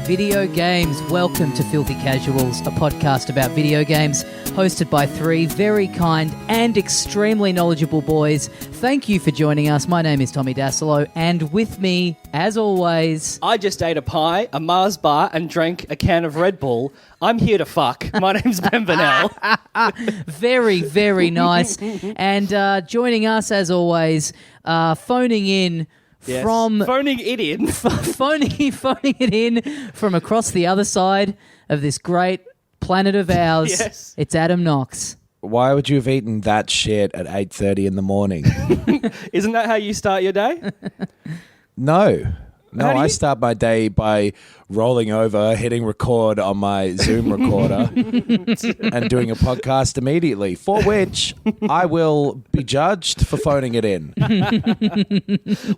video games. Welcome to Filthy Casuals, a podcast about video games, hosted by three very kind and extremely knowledgeable boys. Thank you for joining us. My name is Tommy Dasilo, and with me, as always... I just ate a pie, a Mars bar, and drank a can of Red Bull. I'm here to fuck. My name's Ben Vanel. Very, very nice. And joining us, as always, phoning in... Yes. Phoning it in from across the other side of this great planet of ours. Yes. It's Adam Knox. Why would you have eaten that shit at 8:30 in the morning? Isn't that how you start your day? No, I start my day by rolling over, hitting record on my Zoom recorder and doing a podcast immediately, for which I will be judged for phoning it in.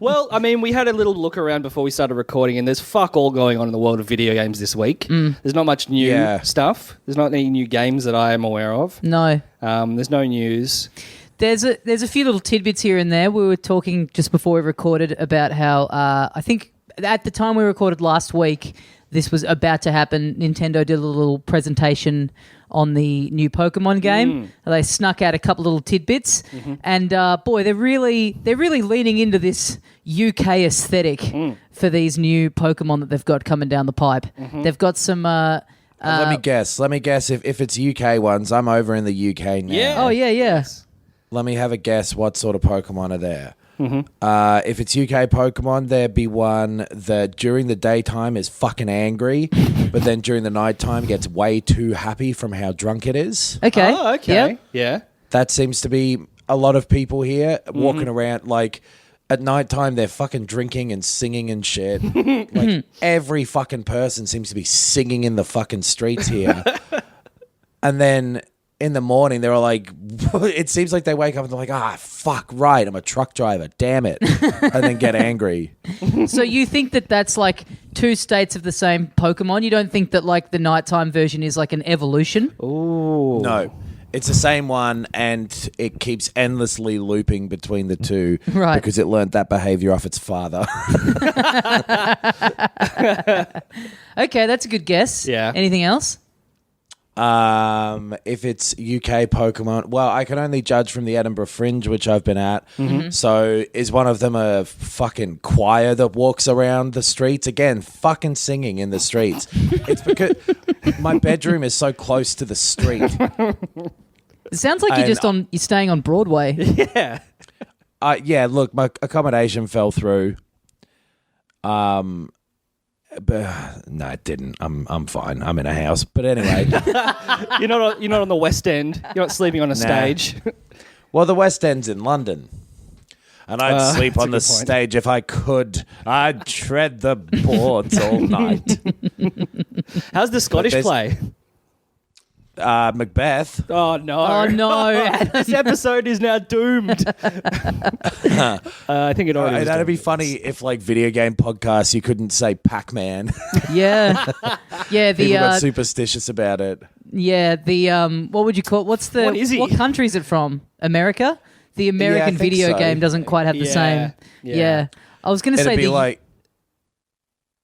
Well, I mean, we had a little look around before we started recording, and there's fuck all going on in the world of video games this week. There's not much new stuff. There's not any new games that I am aware of. No. There's no news. There's a few little tidbits here and there. We were talking just before we recorded about how I think at the time we recorded last week, this was about to happen. Nintendo did a little presentation on the new Pokemon game. They snuck out a couple little tidbits, and boy, they're really leaning into this UK aesthetic for these new Pokemon that they've got coming down the pipe. They've got some. Let me guess. If it's UK ones, I'm over in the UK now. Yeah. Oh yeah. Yes. Let me have a guess. What sort of Pokemon are there? If it's UK Pokemon, there'd be one that during the daytime is fucking angry, but then during the nighttime gets way too happy from how drunk it is. Okay. Oh, okay. Yep. Yeah. That seems to be a lot of people here walking around like at nighttime they're fucking drinking and singing and shit. Like every fucking person seems to be singing in the fucking streets here. And then in the morning, they're like, it seems like they wake up and they're like, fuck, right, I'm a truck driver, damn it. And then get angry. So you think that that's like two states of the same Pokemon? You don't think that like the nighttime version is like an evolution? Ooh. No, it's the same one and it keeps endlessly looping between the two because it learned that behavior off its father. Okay, that's a good guess. Yeah. Anything else? If it's UK Pokemon, well, I can only judge from the Edinburgh Fringe, which I've been at. So is one of them a fucking choir that walks around the streets? Again, fucking singing in the streets. It's because my bedroom is so close to the street. It sounds like you're staying on Broadway. Yeah. Yeah, look, my accommodation fell through. But, no, it didn't. I'm fine. I'm in a house. But anyway, You're not on the West End. You're not sleeping on a stage. Well, the West End's in London, and I'd sleep on the good point. stage if I could. I'd tread the boards all night. How's the Scottish play? Macbeth. Oh no! Oh no! This episode is now doomed. I think it already. That'd be funny if, like, video game podcasts, you couldn't say Pac-Man. Yeah. People got superstitious about it. Yeah, what would you call? What is he? What country is it from? America? The American video game doesn't quite have the same. Yeah. I was going to say It'd be like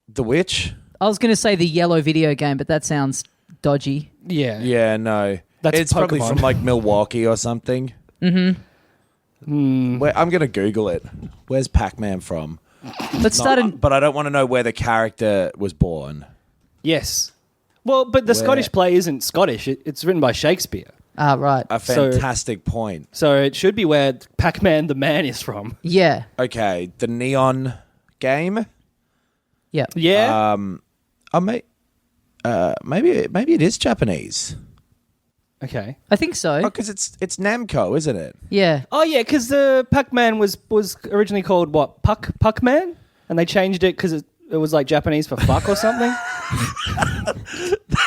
The Witch. I was going to say the yellow video game, but that sounds dodgy. Yeah. Yeah, no. It's probably Pokemon. from like Milwaukee or something. I'm going to Google it. Where's Pac-Man from? Let's start But I don't want to know where the character was born. Yes. Well, but the Scottish play isn't Scottish. It's written by Shakespeare. right. A fantastic point. So it should be where Pac-Man the man is from. Yeah. Okay, the Neon game. Yeah. Yeah. Maybe it is Japanese. Okay. I think so. Oh, because it's Namco, isn't it? Yeah. Oh yeah, because the Pac-Man was originally called what? Puck-Man, and they changed it because it was like Japanese for fuck or something.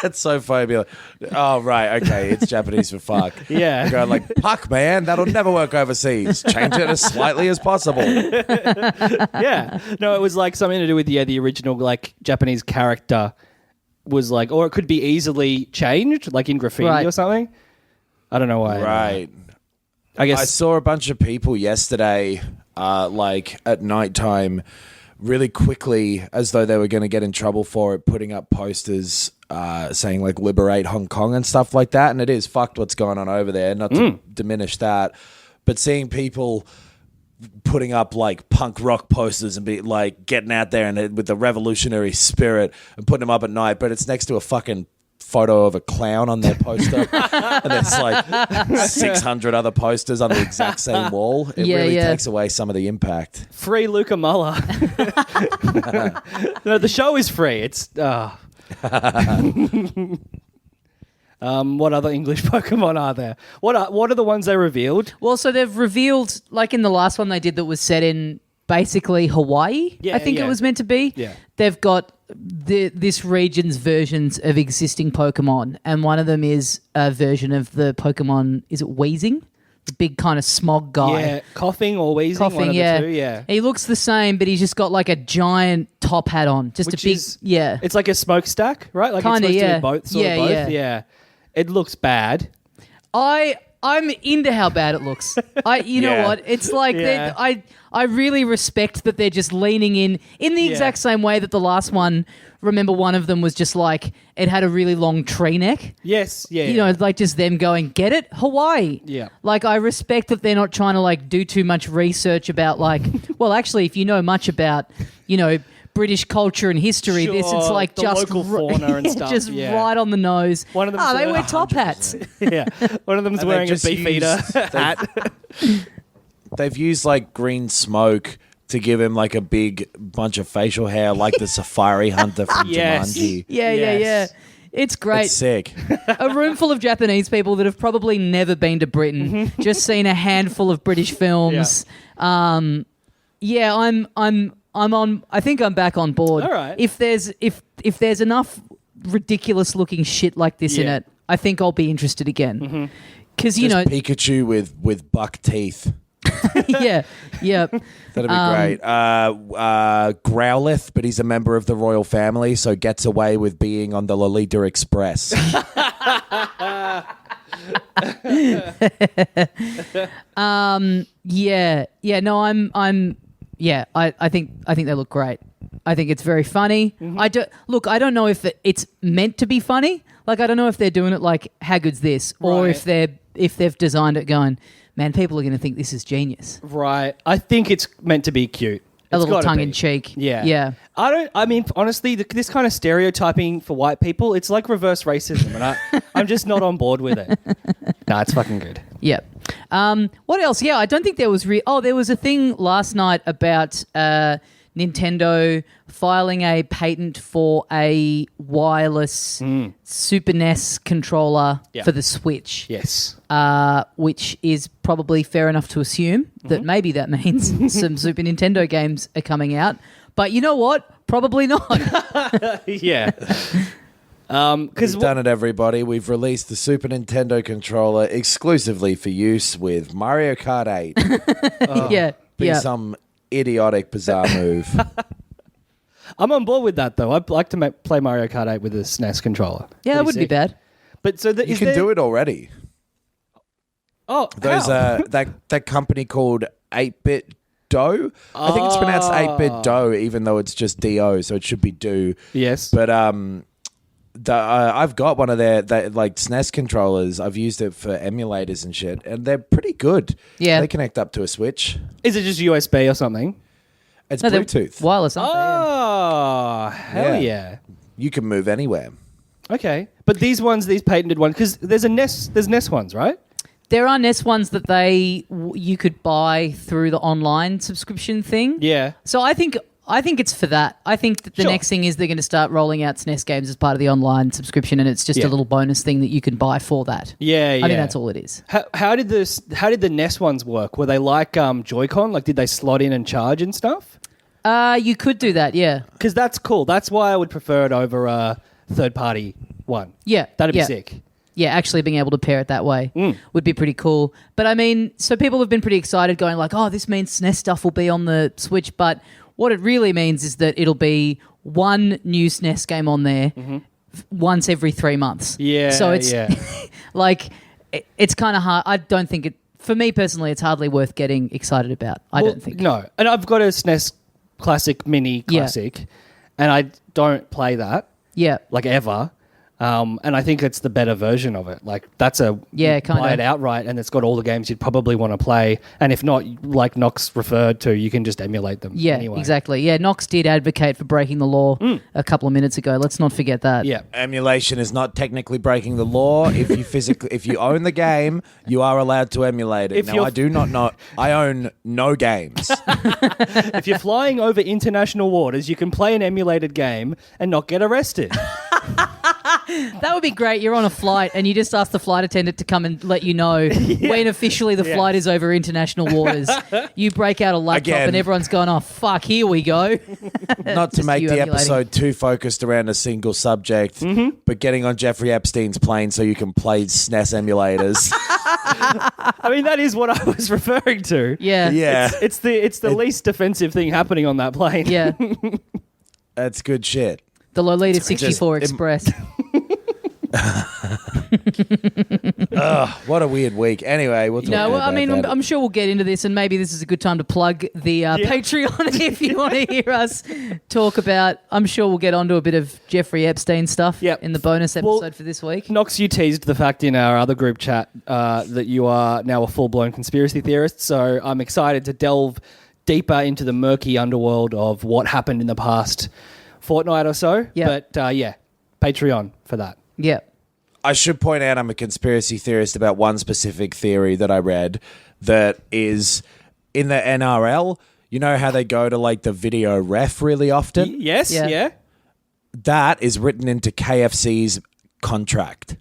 That's so funny. Oh right, okay, it's Japanese for fuck. Yeah. They're going like Puck-Man, that'll never work overseas. Change it as slightly as possible. Yeah. No, it was like something to do with the original like Japanese character. Was like, or it could be easily changed, like in graffiti or something. I don't know why. Right. I guess I saw a bunch of people yesterday, like at nighttime, really quickly, as though they were going to get in trouble for it, putting up posters saying like liberate Hong Kong and stuff like that. And it is fucked what's going on over there, not to diminish that. But seeing people putting up like punk rock posters and be like getting out there and with the revolutionary spirit and putting them up at night, but it's next to a fucking photo of a clown on their poster and there's like 600 other posters on the exact same wall. It really takes away some of the impact. Free Luca Muller. No, the show is free. It's what other English Pokemon are there? What are the ones they revealed? Well, so they've revealed, like in the last one they did that was set in basically Hawaii, I think it was meant to be. Yeah. They've got this region's versions of existing Pokemon, and one of them is a version of the Pokemon, is it Wheezing? The big kind of smog guy. Yeah, coughing or wheezing, one of the two, yeah. He looks the same, but he's just got like a giant top hat on. Just Which a big, is, it's like a smokestack, right? Like Kinda, it's supposed yeah. to be both, sort of both. Yeah. It looks bad. I'm into how bad it looks. You know what? It's like I really respect that they're just leaning in the exact same way that the last one. Remember, one of them was just like it had a really long tree neck. Yes, yeah. You know, like just them going, get it, Hawaii. Yeah. Like I respect that they're not trying to like do too much research about like. Well, actually, if you know much about, British culture and history, Sure, this it's like the just local fauna and stuff. just yeah. right on the nose. One of them. They wear top hats. Yeah. One of them's And wearing a Beefeater hat. They've used like green smoke to give him like a big bunch of facial hair, like the Safari Hunter from Jumanji. Yeah. It's great. It's sick. A room full of Japanese people that have probably never been to Britain, just seen a handful of British films. I'm on. I think I'm back on board. All right. If there's enough ridiculous looking shit like this in it, I think I'll be interested again. Because Pikachu with buck teeth. yeah. That'd be great. Growlithe, but he's a member of the royal family, so gets away with being on the Lolita Express. I think they look great. I think it's very funny. I don't know if it's meant to be funny. Like I don't know if they're doing it like how good's this, or if they've designed it going, man, people are going to think this is genius. Right. I think it's meant to be cute. A little tongue in cheek. Yeah. I mean, honestly, this kind of stereotyping for white people, it's like reverse racism, and I'm just not on board with it. Nah, it's fucking good. Yep. What else? Yeah, I don't think there was there was a thing last night about Nintendo filing a patent for a wireless Super NES controller for the Switch. Yes. Which is probably fair enough to assume that maybe that means some Super Nintendo games are coming out. But you know what? Probably not. Yeah. We've done it, everybody. We've released the Super Nintendo controller exclusively for use with Mario Kart 8. Be some idiotic, bizarre move. I'm on board with that, though. I'd like to play Mario Kart 8 with a SNES controller. Yeah, that wouldn't be bad. But so you can do it already. Oh, there's that company called 8-Bit Dough. I think it's pronounced 8-Bit Dough, even though it's just Do, so it should be Do. Yes. But I've got one of their like SNES controllers. I've used it for emulators and shit, and they're pretty good. Yeah, they connect up to a Switch. Is it just USB or something? It's Bluetooth. Wireless, aren't they? Oh, hell yeah. You can move anywhere. Okay. But these patented ones, because there's NES ones, right? There are NES ones that you could buy through the online subscription thing. Yeah. So I think it's for that. I think that the next thing is they're going to start rolling out SNES games as part of the online subscription, and it's just a little bonus thing that you can buy for that. Yeah. I think that's all it is. How did the NES ones work? Were they like Joy-Con? Like, did they slot in and charge and stuff? You could do that, yeah. Because that's cool. That's why I would prefer it over a third-party one. Yeah. That'd be sick. Yeah, actually being able to pair it that way would be pretty cool. But I mean, so people have been pretty excited going like, oh, this means SNES stuff will be on the Switch. But what it really means is that it'll be one new SNES game on there once every 3 months. Yeah. So it's like, it's kind of hard. I don't think for me personally, it's hardly worth getting excited about. I don't think. No. And I've got a SNES classic, mini classic, and I don't play that. Yeah. Like ever. And I think it's the better version of it. Like that's buy it outright, and it's got all the games you'd probably want to play. And if not, like Knox referred to, you can just emulate them. Yeah, anyway. Exactly. Yeah, Knox did advocate for breaking the law a couple of minutes ago. Let's not forget that. Yeah, emulation is not technically breaking the law. If you own the game, you are allowed to emulate it. Now, I do not know. I own no games. If you're flying over international waters, you can play an emulated game and not get arrested. That would be great. You're on a flight and you just ask the flight attendant to come and let you know when officially the flight is over international waters. You break out a laptop and everyone's going, oh, fuck, here we go. Not to make the episode too focused around a single subject, but getting on Jeffrey Epstein's plane so you can play SNES emulators. I mean, that is what I was referring to. Yeah. Yeah. It's the least offensive thing happening on that plane. Yeah. That's good shit. The Lolita 64 Express. What a weird week. Anyway, we'll talk about that. I'm sure we'll get into this, and maybe this is a good time to plug the Patreon if you want to hear us talk about. I'm sure we'll get onto a bit of Jeffrey Epstein stuff in the bonus episode for this week. Knox, you teased the fact in our other group chat that you are now a full-blown conspiracy theorist, so I'm excited to delve deeper into the murky underworld of what happened in the past fortnight or so. But Patreon for that. Yeah. I should point out I'm a conspiracy theorist about one specific theory that I read that is in the NRL. You know how they go to like the video ref really often? Yes, yeah. That is written into KFC's contract.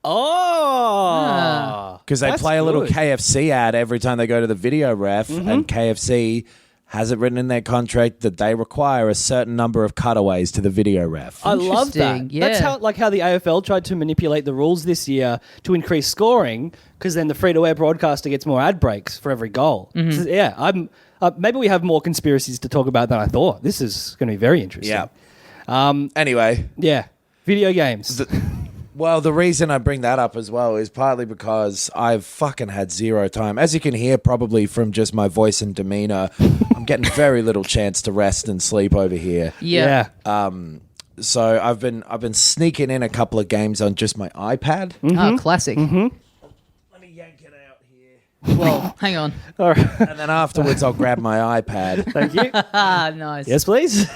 Oh. Because they play a little KFC ad every time they go to the video ref, and KFC has it written in their contract that they require a certain number of cutaways to the video ref. I love that. Yeah. That's how the AFL tried to manipulate the rules this year to increase scoring, because then the free-to-air broadcaster gets more ad breaks for every goal. So, maybe we have more conspiracies to talk about than I thought. This is going to be very interesting. Yeah. Anyway. Yeah. Video games. Well, the reason I bring that up as well is partly because I've fucking had zero time. As you can hear probably from just my voice and demeanor, I'm getting very little chance to rest and sleep over here. Yeah. So I've been sneaking in a couple of games on just my iPad. Oh, classic. Let me yank it out here. Well, hang on. All right. And then afterwards I'll grab my iPad. Thank you. Nice. Yes, please.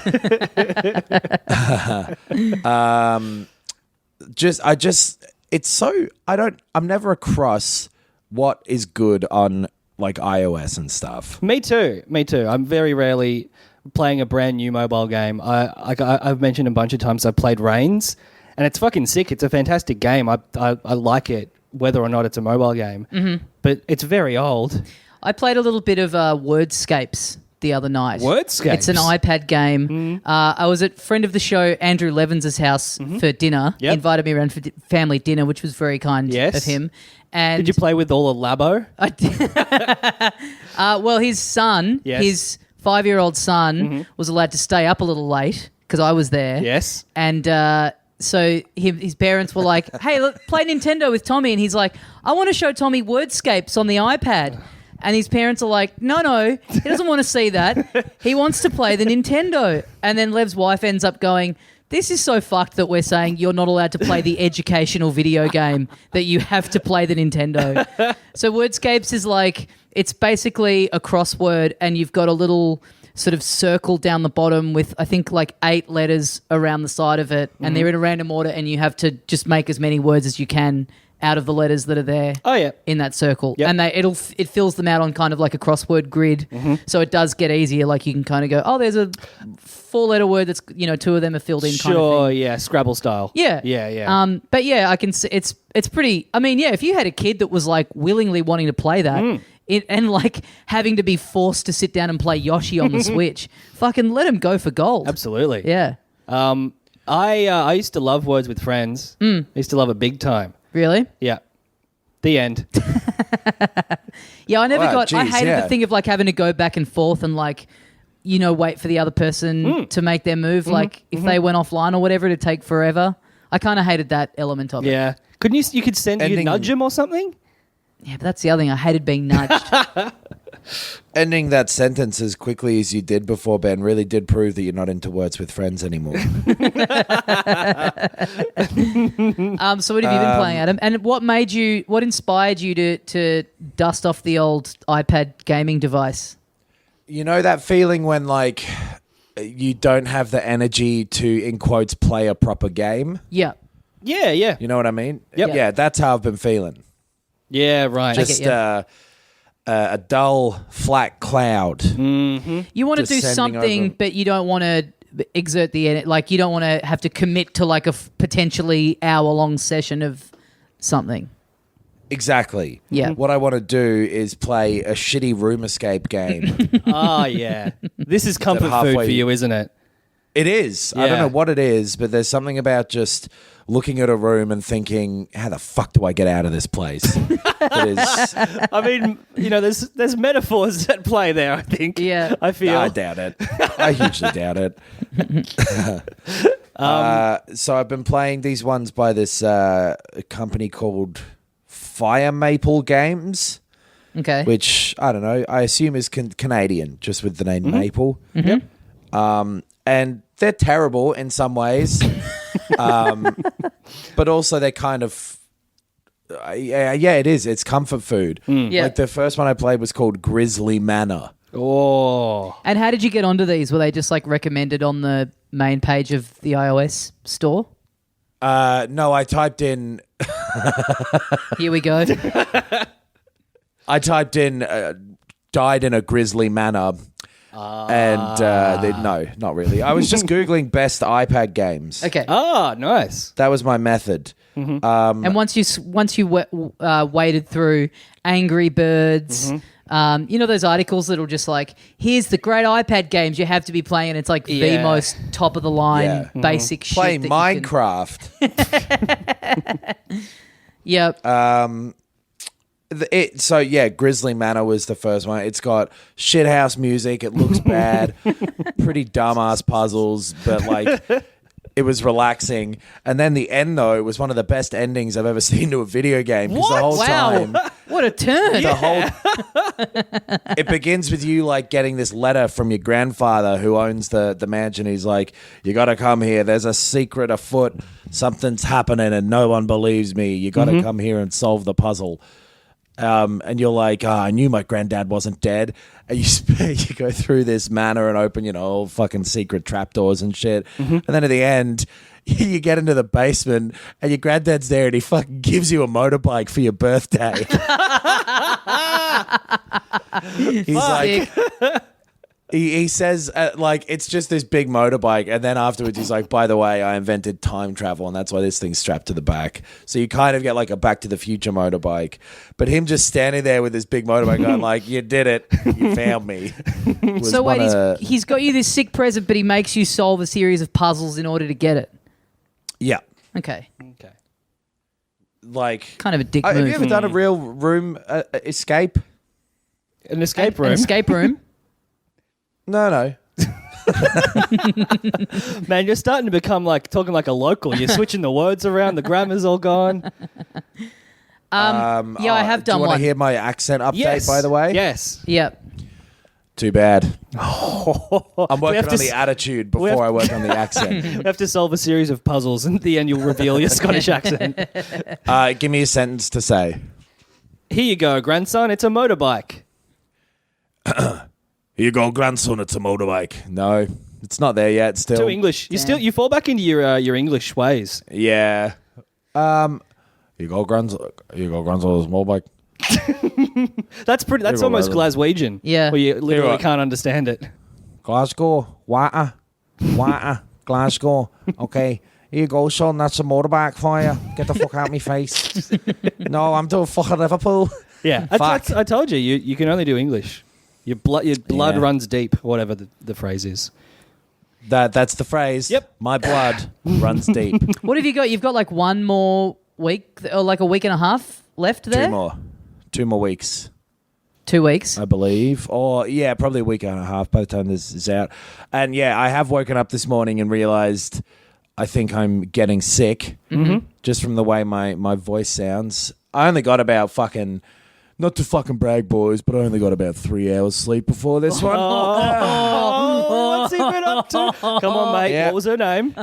I'm never across what is good on like iOS and stuff. Me too. I'm very rarely playing a brand new mobile game. I've mentioned a bunch of times I've played Reigns, and it's fucking sick. It's a fantastic game. I like it, whether or not it's a mobile game. But it's very old. I played a little bit of Wordscapes the other night. Wordscapes? It's an iPad game. I was at friend of the show, Andrew Levins' house for dinner. He invited me around for family dinner, which was very kind of him. And did you play with all the Labo? I did. Well, his son, his 5-year-old son, was allowed to stay up a little late because I was there. Yes. And so his parents were like, hey, look, play Nintendo with Tommy. And he's like, I want to show Tommy Wordscapes on the iPad. And his parents are like, no, he doesn't want to see that. He wants to play the Nintendo. And then Lev's wife ends up going, this is so fucked that we're saying you're not allowed to play the educational video game, that you have to play the Nintendo. So Wordscapes is like, it's basically a crossword, and you've got a little sort of circle down the bottom with, I think, like 8 letters around the side of it. And they're in a random order, and you have to just make as many words as you can out of the letters that are there in that circle. Yep. And it fills them out on kind of like a crossword grid. So it does get easier. Like you can kind of go, oh, there's a 4-letter word that's, 2 of them are filled in kind of thing. Yeah, Scrabble style. Yeah. Yeah. But yeah, I can see it's pretty, I mean, yeah, if you had a kid that was like willingly wanting to play that and like having to be forced to sit down and play Yoshi on the Switch, fucking let him go for gold. Absolutely. Yeah. I used to love Words with Friends. I used to love it big time. Really? Yeah. The end. Yeah, I never I hated the thing of like having to go back and forth and like, wait for the other person to make their move. Like if they went offline or whatever, it'd take forever. I kind of hated that element of it. Yeah. Couldn't you could nudge them or something? Yeah, but that's the other thing. I hated being nudged. Ending that sentence as quickly as you did before, Ben, really did prove that you're not into words with friends anymore. So what have you been playing, Adam? And what inspired you to dust off the old iPad gaming device? You know that feeling when, like, you don't have the energy to, in quotes, play a proper game? Yeah. Yeah. You know what I mean? Yep. Yeah, that's how I've been feeling. Yeah, right. Just a dull, flat cloud. You want to do Descending something, over. but you don't want to exert the energy. Like, you don't want to have to commit to like a potentially hour-long session of something. Exactly. Yeah. What I want to do is play a shitty room escape game. Oh, yeah. This is comfort food halfway- for you, isn't it? It is. I don't Yeah. know what it is, but there's something about just looking at a room and thinking, how the fuck do I get out of this place? That is, I mean, there's metaphors at play there, I think. Yeah. I feel. I doubt it. I hugely doubt it. So I've been playing these ones by this company called Fire Maple Games, Okay. which, I don't know, I assume is Canadian, just with the name Maple. Yep. And they're terrible in some ways, but also they're kind of yeah, it is. It's comfort food. Yeah. Like the first one I played was called Grizzly Manor. Oh. And how did you get onto these? Were they just like recommended on the main page of the iOS store? No, I typed in Here we go. died in a grisly manner. And no, not really. I was just Googling best iPad games. Okay. Oh, nice. That was my method. And once you waded through Angry Birds, those articles that'll just like, here's the great iPad games you have to be playing, and it's like the Yeah. most top of the line Yeah. basic shit. Playing that you can- Minecraft. Yep. Grizzly Manor was the first one. It's got shithouse music. It looks bad. Pretty dumbass puzzles, but like it was relaxing. And then the end, though, it was one of the best endings I've ever seen to a video game. Because the whole time, What a turn. it begins with you like getting this letter from your grandfather who owns the mansion. He's like, you got to come here. There's a secret afoot. Something's happening and no one believes me. You got to come here and solve the puzzle. And you're like, I knew my granddad wasn't dead. And you go through this manor and open, all fucking secret trapdoors and shit. And then at the end, you get into the basement and your granddad's there and he fucking gives you a motorbike for your birthday. He's like... He says, it's just this big motorbike. And then afterwards, he's like, by the way, I invented time travel. And that's why this thing's strapped to the back. So you kind of get like a Back to the Future motorbike. But him just standing there with this big motorbike going like, you did it. You found me. So wait, he's got you this sick present, but he makes you solve a series of puzzles in order to get it. Yeah. Okay. Like... Kind of a dick move. Have you ever done a real room escape? An escape room. An escape room? No. Man, you're starting to become talking like a local. You're switching the words around. The grammar's all gone. Yeah, I have done Do you want one. to hear my accent update, Yes. by the way? Yes. Yep. Too bad. I'm working on the attitude before I work on the accent. We have to solve a series of puzzles, and at the end you'll reveal your Scottish accent. Give me a sentence to say. Here you go, grandson. It's a motorbike. Here you go, grandson, it's a motorbike. No, it's not there yet still. Too English. You fall back into your English ways. Yeah. Here you go, grandson, it's a motorbike. That's almost Glaswegian. Yeah. Where you literally Here, can't understand it. Glasgow, water, Glasgow. Okay, here you go, son, that's a motorbike for you. Get the fuck out of my face. No, I'm doing fucking Liverpool. Yeah. Fuck. I told you, you can only do English. Your blood runs deep, whatever the phrase is. That's the phrase. Yep. My blood runs deep. What have you got? You've got like one more week or like a week and a half left there? 2 more weeks. 2 weeks. I believe. Or, yeah, probably a week and a half by the time this is out. And, yeah, I have woken up this morning and realized I think I'm getting sick just from the way my voice sounds. I only got about fucking Not to fucking brag, boys, but I only got about 3 hours sleep before this one. What's he been up to? Come on, mate. Yeah. What was her name?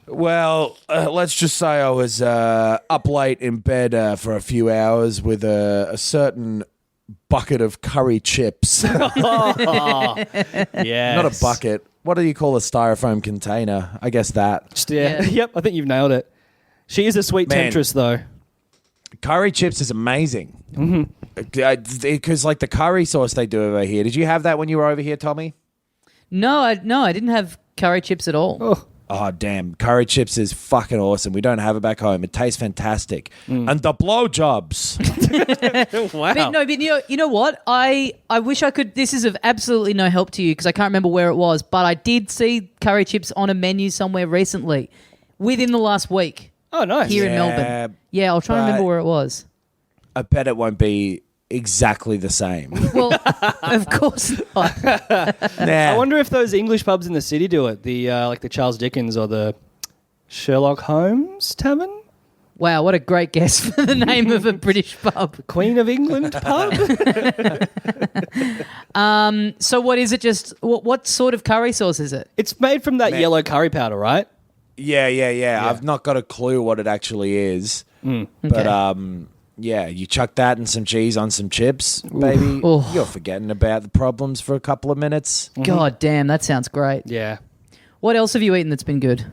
Well, let's just say I was up late in bed for a few hours with a certain bucket of curry chips. Yeah. Not a bucket. What do you call a styrofoam container? I guess that. Yeah. Yep, I think you've nailed it. She is a sweet Man. temptress, though. Curry chips is amazing. Because like the curry sauce they do over here. Did you have that when you were over here, Tommy? No, I didn't have curry chips at all. Oh, damn. Curry chips is fucking awesome. We don't have it back home. It tastes fantastic. And the blowjobs. Wow. But you know what? I wish I could. This is of absolutely no help to you because I can't remember where it was, but I did see curry chips on a menu somewhere recently within the last week Oh, nice. here in Melbourne. Yeah, I'll try and remember where it was. I bet it won't be exactly the same. Well, of course not. I wonder if those English pubs in the city do it. The like the Charles Dickens or the Sherlock Holmes Tavern. Wow, what a great guess for the name of a British pub. Queen of England pub. So what is it? Just what sort of curry sauce is it? It's made from that yellow curry powder, right? Yeah. I've not got a clue what it actually is. But yeah, you chuck that and some cheese on some chips, baby. Ooh. You're forgetting about the problems for a couple of minutes. God damn, that sounds great. Yeah. What else have you eaten that's been good?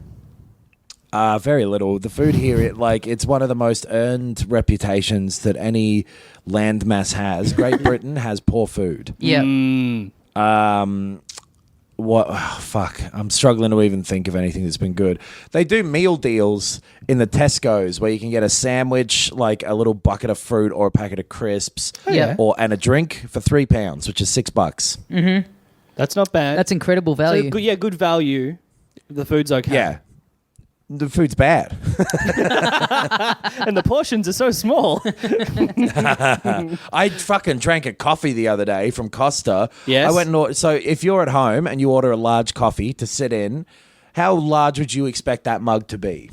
Very little. The food here, it's one of the most earned reputations that any landmass has. Great Britain has poor food. Yeah. What? Oh, fuck. I'm struggling to even think of anything that's been good. They do meal deals in the Tesco's where you can get a sandwich, like a little bucket of fruit or a packet of crisps, Yeah. and a drink for £3, which is $6. That's not bad. That's incredible value. So, good value. The food's okay. Yeah. The food's bad. And the portions are so small. I fucking drank a coffee the other day from Costa. Yes. I went and so if you're at home and you order a large coffee to sit in, how large would you expect that mug to be?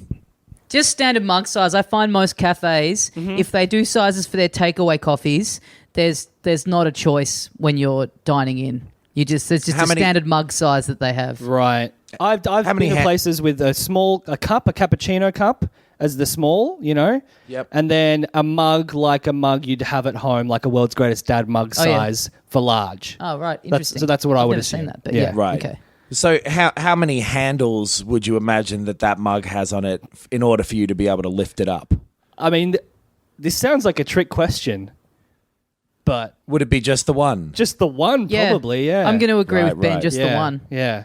Just standard mug size. I find most cafes, if they do sizes for their takeaway coffees, there's not a choice when you're dining in. There's just a standard mug size that they have. Right. I've been to places with a cappuccino cup as the small, Yep. and then a mug like a mug you'd have at home, like a World's Greatest Dad mug size for large. Oh, right. Interesting. That's what I would I've never assume. seen that, but Yeah. yeah. Right. Okay. So how many handles would you imagine that mug has on it in order for you to be able to lift it up? I mean, this sounds like a trick question, but Would it be just the one? just the one Yeah. probably, yeah. I'm going to agree Right, with Ben, right. just the one. Yeah.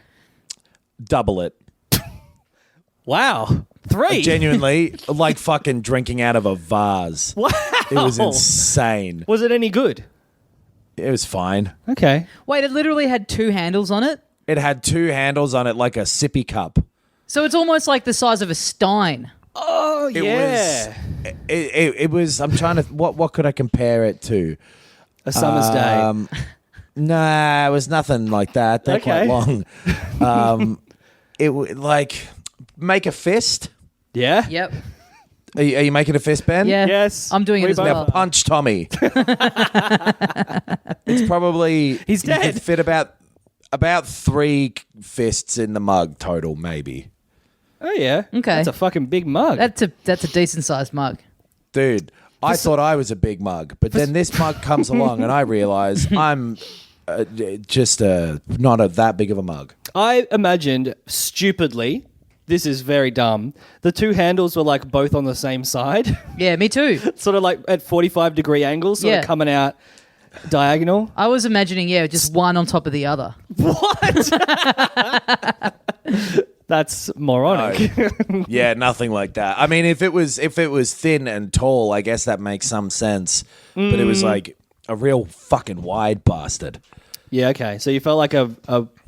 Double it. Wow. 3. Genuinely, like fucking drinking out of a vase. Wow. It was insane. Was it any good? It was fine. Okay. Wait, it literally had 2 handles on it? It had 2 handles on it like a sippy cup. So it's almost like the size of a stein. Oh, It yeah. was. It was. I'm trying to. What could I compare it to? A summer's day. Nah, it was nothing like that. They're Okay. quite long. Like make a fist. Yeah? Yep. Are you making a fist, Ben? Yeah. Yes. I'm doing it as both well. Now punch Tommy. It's probably He's you could dead. fit about 3 fists in the mug total, maybe. Oh, yeah. Okay. That's a fucking big mug. That's a decent sized mug. Dude, I thought I was a big mug, but then this mug comes along and I realize I'm just not that big of a mug. I imagined, stupidly, this is very dumb, the 2 handles were like both on the same side. Yeah, me too. Sort of like at 45-degree angles, sort of Yeah. coming out diagonal. I was imagining, just one on top of the other. What? That's moronic. Yeah, nothing like that. I mean, if it was thin and tall, I guess that makes some sense. But it was like a real fucking wide bastard. Yeah, okay. So you felt like a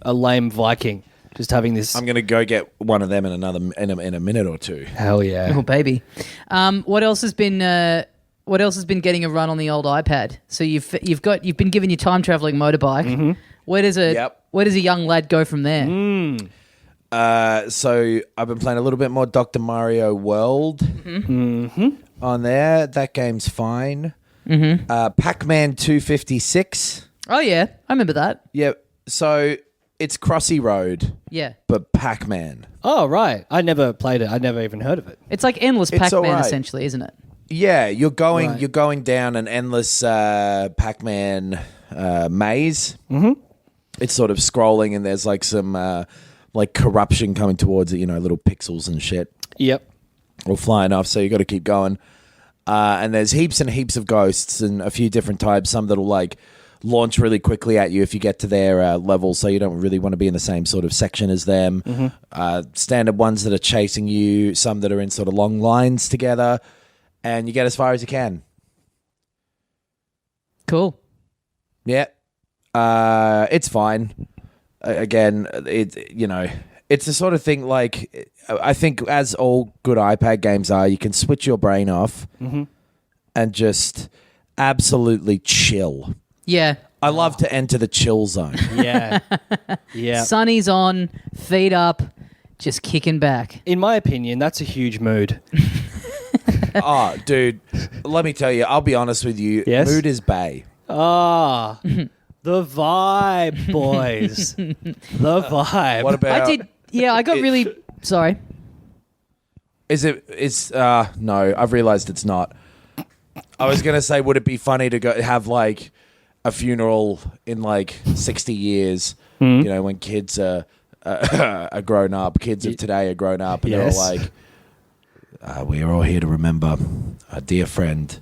lame Viking just having this. I'm gonna go get one of them in a minute or two. Hell yeah. Oh baby. What else has been getting a run on the old iPad? So you've been given your time traveling motorbike. Mm-hmm. Where does a young lad go from there? So I've been playing a little bit more Dr. Mario World on there. That game's fine. Pac-Man 256. Oh yeah, I remember that. Yeah, so it's Crossy Road, Yeah, but Pac-Man. Oh, right. I never played it. I never even heard of it. it's like endless It's Pac-Man alright. essentially, isn't it? Yeah, you're going Right. you're going down an endless Pac-Man maze. Mm-hmm. It's sort of scrolling, and there's like some like corruption coming towards it. Little pixels and shit Yep. all flying off. So you got to keep going. And there's heaps and heaps of ghosts and a few different types. Some that'll like launch really quickly at you if you get to their level, so you don't really want to be in the same sort of section as them. Standard ones that are chasing you, some that are in sort of long lines together, and you get as far as you can. Cool. Yeah. It's fine. Again, it's the sort of thing like I think as all good iPad games are, you can switch your brain off and just absolutely chill. Yeah. I love to enter the chill zone. Yeah. Yeah. Sunny's on, feet up, just kicking back. In my opinion, that's a huge mood. Oh, dude, let me tell you, I'll be honest with you. Yes? Mood is bae. Ah, the vibe, boys. The vibe. What about... I did. Yeah, I got really sorry. No, I've realized it's not. I was going to say, would it be funny to go have like a funeral in like 60 years, when kids are grown up, kids of today are grown up, and Yes. they're all like, we're all here to remember a dear friend,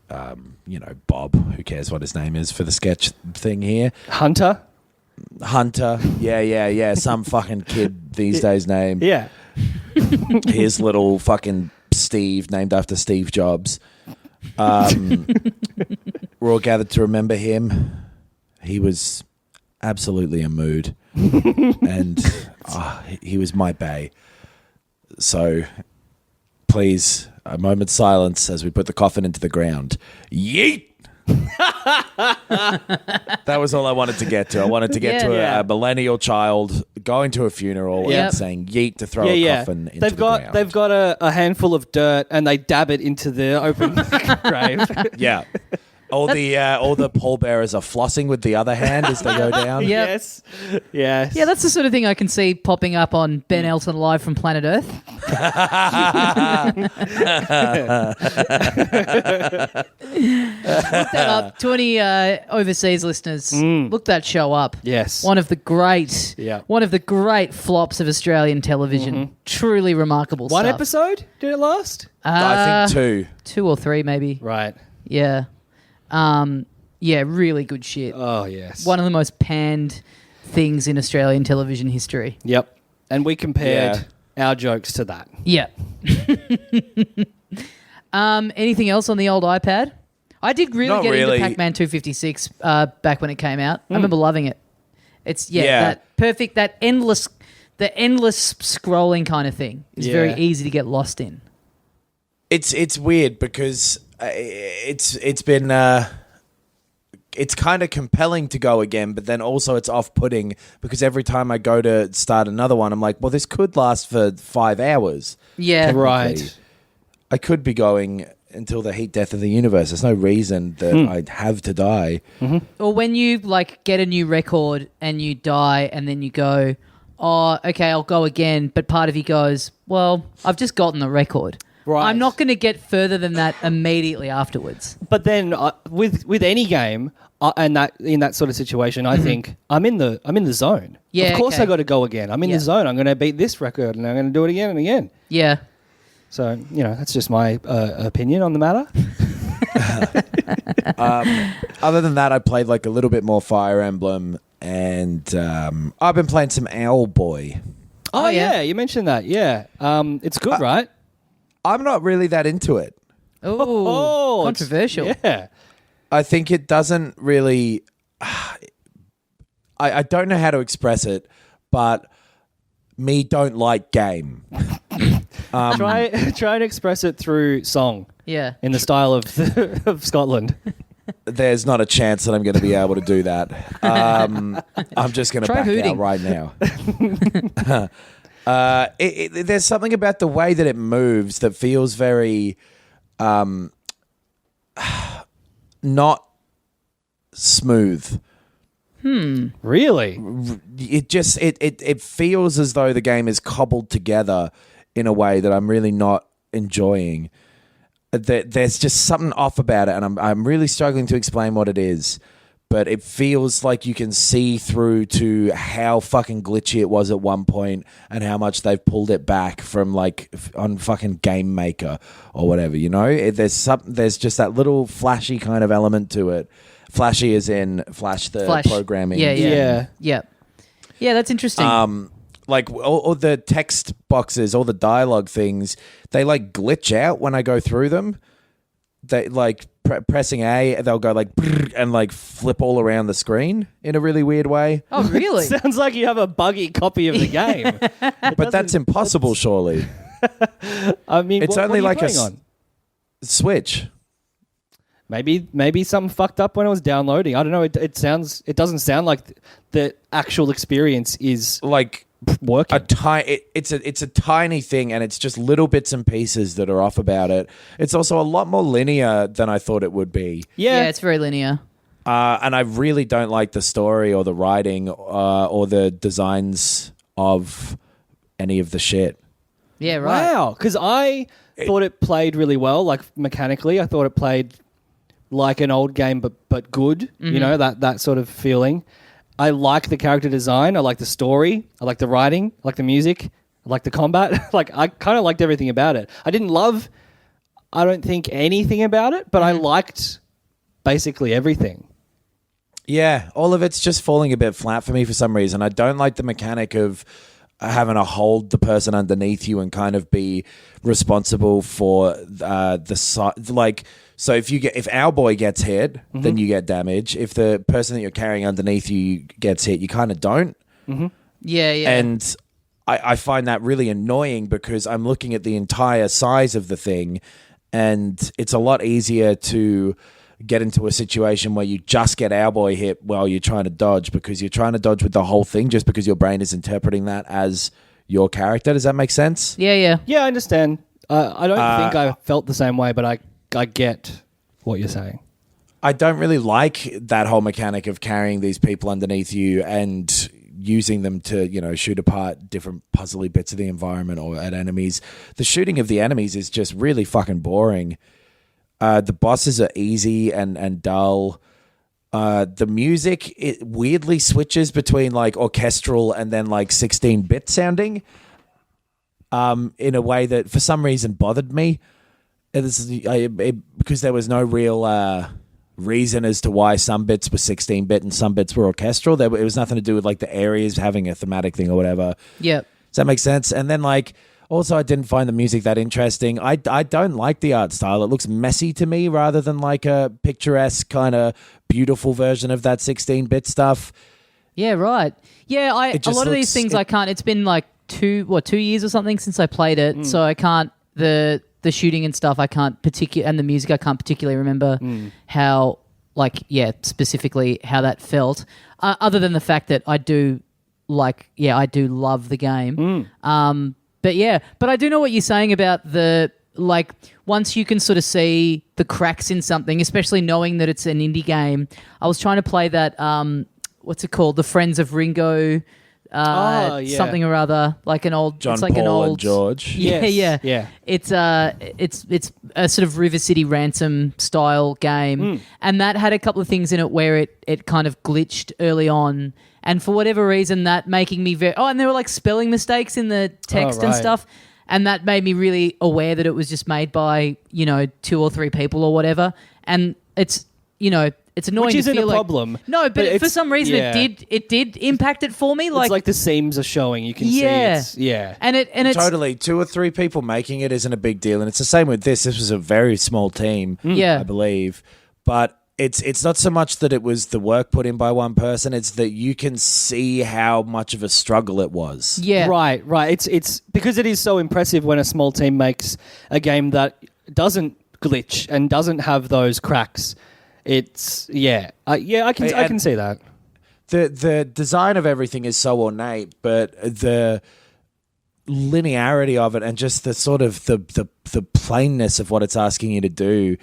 Bob, who cares what his name is for the sketch thing here. Hunter? Hunter. Yeah. Some fucking kid these days name. Yeah. Here's little fucking Steve, named after Steve Jobs. We're all gathered to remember him. He was absolutely a mood. And he was my bae. So please, a moment's silence as we put the coffin into the ground. Yeet! That was all I wanted to get to. I wanted to get to Yeah. a millennial child going to a funeral Yep. and saying yeet to throw a coffin into the ground. They've got a handful of dirt and they dab it into the open grave. Yeah. All the pallbearers are flossing with the other hand as they go down. Yeah. Yes. Yes. Yeah, that's the sort of thing I can see popping up on Ben Elton Live from Planet Earth. Look that up. To any overseas listeners, look that show up. Yes. One of the great flops of Australian television. Truly remarkable One stuff. episode? Did it last? I think two. 2 or 3 maybe. Right. Yeah. Yeah, really good shit. Oh, yes. One of the most panned things in Australian television history. Yep. And we compared our jokes to that. Yeah. Anything else on the old iPad? I did really Not get really. into Pac-Man 256 back when it came out. I remember loving it. It's that perfect, the endless scrolling kind of thing is very Yeah. easy to get lost in. It's weird because it's been it's kind of compelling to go again, but then also it's off-putting because every time I go to start another one, I'm like, well, this could last for 5 hours. Yeah. Right. I could be going until the heat death of the universe. There's no reason that I'd have to die. Or when you like get a new record and you die and then you go, oh, okay, I'll go again. But part of you goes, well, I've just gotten the record. Right. I'm not going to get further than that immediately afterwards. But then with any game and that in that sort of situation, I think I'm in the zone. Yeah, of course okay. I got to go again. I'm in the zone. I'm going to beat this record and I'm going to do it again and again. Yeah. So that's just my opinion on the matter. Other than that, I played like a little bit more Fire Emblem, and I've been playing some Owlboy. Oh yeah. yeah, you mentioned that. Yeah, it's good, right? I'm not really that into it. Oh, it's- controversial. Yeah. I think it doesn't really. I don't know how to express it, but me don't like game. Try and express it through song Yeah. in the style of Scotland. There's not a chance that I'm going to be able to do that. I'm just going to Try back hooting. out right now. There's something about the way that it moves that feels very. not smooth. Really? It feels as though the game is cobbled together in a way that I'm really not enjoying. There's just something off about it, and I'm really struggling to explain what it is. But it feels like you can see through to how fucking glitchy it was at one point and how much they've pulled it back from like on fucking Game Maker or whatever, you know? There's just that little flashy kind of element to it. Flashy as in Flash programming. Yeah. That's interesting. Like all the text boxes, all the dialogue things, they like glitch out when I go through them. They like pressing A, they'll go like and like flip all around the screen in a really weird way. Oh, really? Sounds like you have a buggy copy of the game. But that's impossible, surely. I mean, it's what only are you like playing on? Switch. Maybe something fucked up when it was downloading. I don't know. It doesn't sound like the actual experience is Like working. it's a tiny thing, and it's just little bits and pieces that are off about it. It's also a lot more linear than I thought it would be. Yeah, it's very linear. And I really don't like the story or the writing or the designs of any of the shit. Yeah, right. Wow, because I thought it played really well, like mechanically. I thought it played like an old game, but good. You know, that sort of feeling. I like the character design. I like the story. I like the writing. I like the music. I like the combat. Like, I kind of liked everything about it. I didn't love, I don't think, anything about it, but I liked basically everything. Yeah, all of it's just falling a bit flat for me for some reason. I don't like the mechanic of having to hold the person underneath you and kind of be responsible for like. So if our boy gets hit, then you get damage. If the person that you're carrying underneath you gets hit, you kind of don't. Yeah. And I find that really annoying because I'm looking at the entire size of the thing, and it's a lot easier to get into a situation where you just get our boy hit while you're trying to dodge, because you're trying to dodge with the whole thing just because your brain is interpreting that as your character. Does that make sense? Yeah. Yeah, I understand. I don't think I felt the same way, but I get what you're saying. I don't really like that whole mechanic of carrying these people underneath you and using them to, you know, shoot apart different puzzly bits of the environment or at enemies. The shooting of the enemies is just really fucking boring. The bosses are easy and dull. The music, it weirdly switches between like orchestral and then like 16-bit sounding in a way that for some reason bothered me. Because there was no real reason as to why some bits were 16-bit and some bits were orchestral. It was nothing to do with like the areas having a thematic thing or whatever. Yep. Does that make sense? And then like also I didn't find the music that interesting. I don't like the art style. It looks messy to me rather than like a picturesque kind of beautiful version of that 16-bit stuff. Yeah, right. Yeah, a lot of these things I can't. It's been like 2 years or something since I played it, so I can't the shooting and stuff I can't and the music I can't particularly remember how specifically how that felt. Other than the fact that I do love the game. But I do know what you're saying about the like once you can sort of see the cracks in something, especially knowing that it's an indie game. I was trying to play that what's it called? The Friends of Ringo. Something or other, like an old John it's like Paul an old and George. Yeah. It's a sort of River City Ransom style game, and that had a couple of things in it where it kind of glitched early on, and for whatever reason that making me and there were like spelling mistakes in the text and stuff, and that made me really aware that it was just made by 2 or 3 people or whatever, and it's it's annoying. Which isn't to feel a like, problem. No, but for some reason it did impact it for me. It's like the seams are showing. You can see it's and it's totally 2 or 3 people making it isn't a big deal, and it's the same with this. This was a very small team, I believe, but it's not so much that it was the work put in by one person. It's that you can see how much of a struggle it was. Yeah, right. It's because it is so impressive when a small team makes a game that doesn't glitch and doesn't have those cracks. It's I can see that. The design of everything is so ornate, but the linearity of it and just the sort of the plainness of what it's asking you to do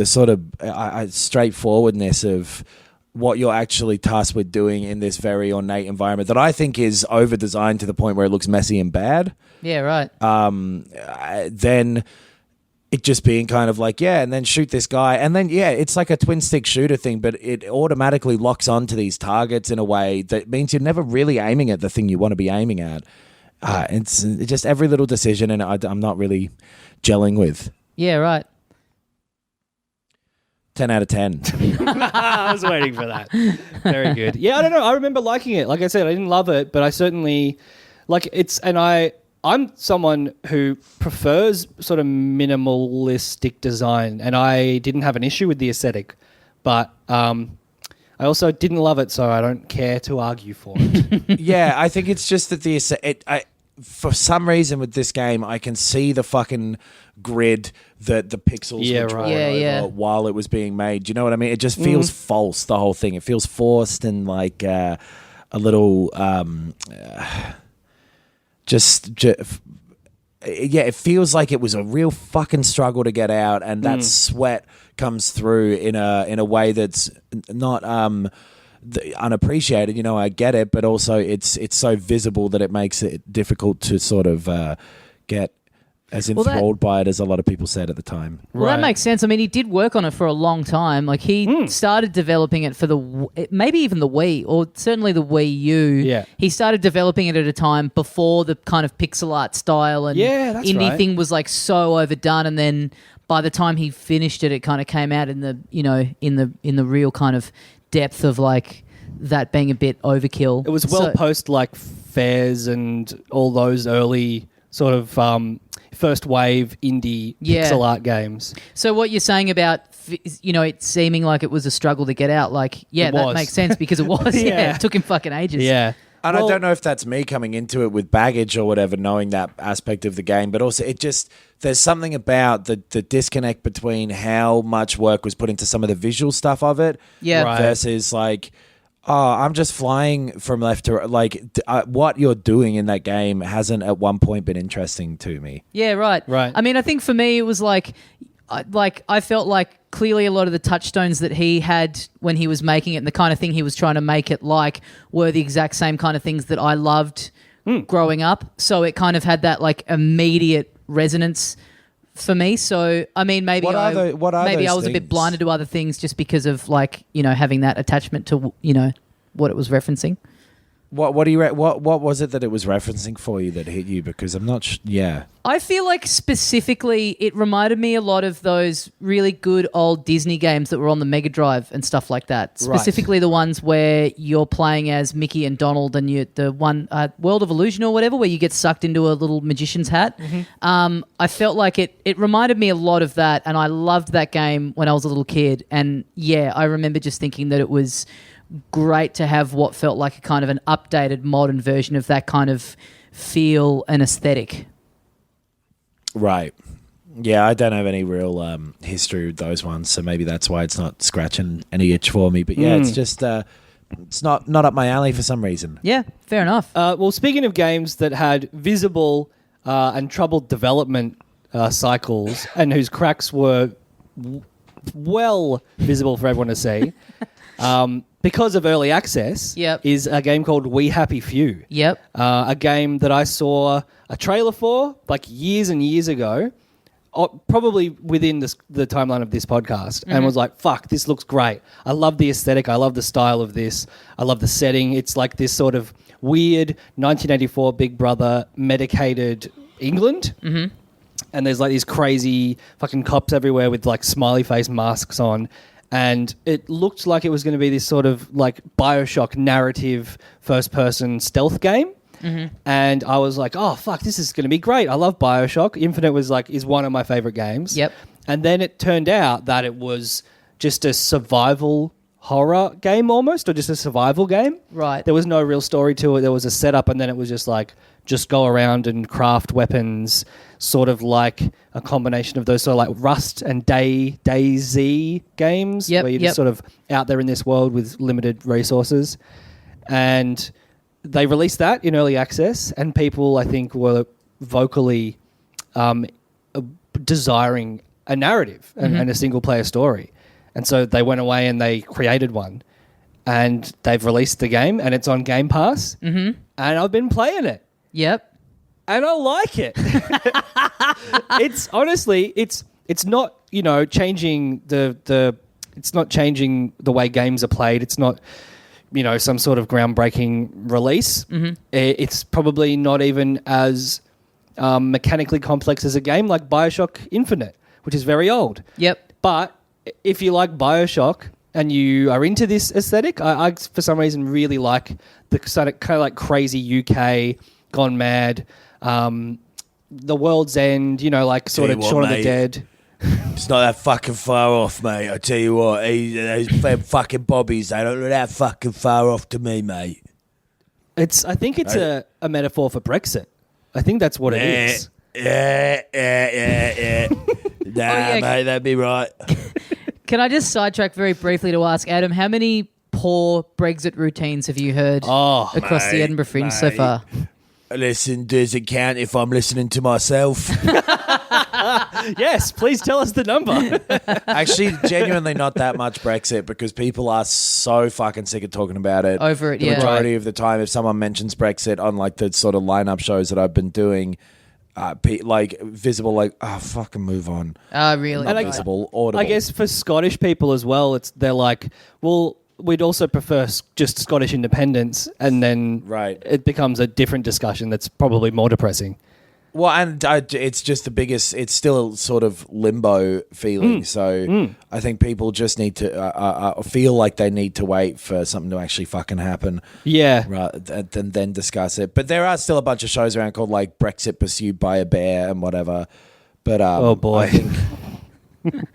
sort of straightforwardness of what you're actually tasked with doing in this very ornate environment that I think is over designed to the point where it looks messy and bad. Yeah, right. Then it just being kind of like, yeah, and then shoot this guy. And then, yeah, it's like a twin stick shooter thing, but it automatically locks onto these targets in a way that means you're never really aiming at the thing you want to be aiming at. It's just every little decision, and I'm not really gelling with. Yeah, right. 10 out of 10. I was waiting for that. Very good. Yeah, I don't know. I remember liking it. Like I said, I didn't love it, but I certainly like it's. And I'm someone who prefers sort of minimalistic design, and I didn't have an issue with the aesthetic, but I also didn't love it, so I don't care to argue for it. Yeah, I think it's just that for some reason with this game, I can see the fucking grid that the pixels were drawn over while it was being made. Do you know what I mean? It just feels false, the whole thing. It feels forced and like a little... it feels like it was a real fucking struggle to get out, and that sweat comes through in a way that's not unappreciated. You know, I get it, but also it's so visible that it makes it difficult to sort of get as enthralled by it as a lot of people said at the time. Well, that makes sense. I mean, he did work on it for a long time. Like, he started developing it for maybe even the Wii, or certainly the Wii U. Yeah. He started developing it at a time before the kind of pixel art style and indie thing was like so overdone. And then by the time he finished it, it kind of came out in the, you know, in the real kind of depth of like that being a bit overkill. It was post like fairs and all those early sort of first wave indie pixel art games. So what you're saying about, you know, it seeming like it was a struggle to get out, like, yeah, that makes sense because it was. Yeah, it took him fucking ages. Yeah. And I don't know if that's me coming into it with baggage or whatever, knowing that aspect of the game, but also there's something about the disconnect between how much work was put into some of the visual stuff of it versus like, oh, I'm just flying from left to right. Like, what you're doing in that game hasn't at one point been interesting to me. Yeah, right. I mean, I think for me it was like I felt like clearly a lot of the touchstones that he had when he was making it and the kind of thing he was trying to make it like were the exact same kind of things that I loved growing up. So it kind of had that like immediate resonance for me. So I mean, maybe I was a bit blinded to other things just because of like, you know, having that attachment to, you know, what it was referencing. What was it that it was referencing for you that hit you? Because I'm not I feel like specifically it reminded me a lot of those really good old Disney games that were on the Mega Drive and stuff like that. Specifically the ones where you're playing as Mickey and Donald and the one World of Illusion or whatever, where you get sucked into a little magician's hat. I felt like it reminded me a lot of that, and I loved that game when I was a little kid. And yeah, I remember just thinking that it was great to have what felt like a kind of an updated modern version of that kind of feel and aesthetic. Right. Yeah, I don't have any real history with those ones, so maybe that's why it's not scratching any itch for me. But yeah, it's just it's not up my alley for some reason. Yeah, fair enough. Well, speaking of games that had visible and troubled development cycles and whose cracks were well visible for everyone to see, because of early access, is a game called We Happy Few. A game that I saw a trailer for like years and years ago, probably within the timeline of this podcast, and was like, fuck, this looks great. I love the aesthetic. I love the style of this. I love the setting. It's like this sort of weird 1984 Big Brother medicated England. And there's like these crazy fucking cops everywhere with like smiley face masks on. And it looked like it was going to be this sort of like Bioshock narrative first-person stealth game. And I was like, oh, fuck, this is going to be great. I love Bioshock. Infinite is one of my favorite games. And then it turned out that it was just a survival horror game almost, or just a survival game. There was no real story to it. There was a setup, and then it was just like, just go around and craft weapons, sort of like a combination of those sort of like Rust and DayZ games, where you're just sort of out there in this world with limited resources. And they released that in early access, and people, I think, were vocally desiring a narrative and a single player story. And so they went away and they created one. And they've released the game and it's on Game Pass. Mm-hmm. And I've been playing it. Yep. And I like it. It's honestly, it's not, changing it's not changing the way games are played. It's not, some sort of groundbreaking release. Mm-hmm. It's probably not even as mechanically complex as a game like BioShock Infinite, which is very old. Yep. But if you like BioShock and you are into this aesthetic, I for some reason really like the kind of like crazy UK gone mad, the World's End, like sort of Shaun of the Dead. It's not that fucking far off, mate. I tell you what, those fucking bobbies, they don't look that fucking far off to me, mate. I think it's a metaphor for Brexit. I think that's what it is. Yeah. Nah, mate, that'd be right. Can I just sidetrack very briefly to ask Adam, how many poor Brexit routines have you heard across the Edinburgh Fringe so far? Listen, does it count if I'm listening to myself? Yes, please tell us the number. Actually, genuinely not that much Brexit because people are so fucking sick of talking about it. Over it, the majority of the time, if someone mentions Brexit on like the sort of lineup shows that I've been doing, like visible, like, fucking move on. Really? Not visible, audible. I guess for Scottish people as well, they're like, well, we'd also prefer just Scottish independence, and then it becomes a different discussion that's probably more depressing. Well, and it's just the biggest, it's still sort of limbo feeling. I think people just need to feel like they need to wait for something to actually fucking happen. Yeah. Right, and then discuss it. But there are still a bunch of shows around called like Brexit Pursued by a Bear and whatever. But oh boy. I think,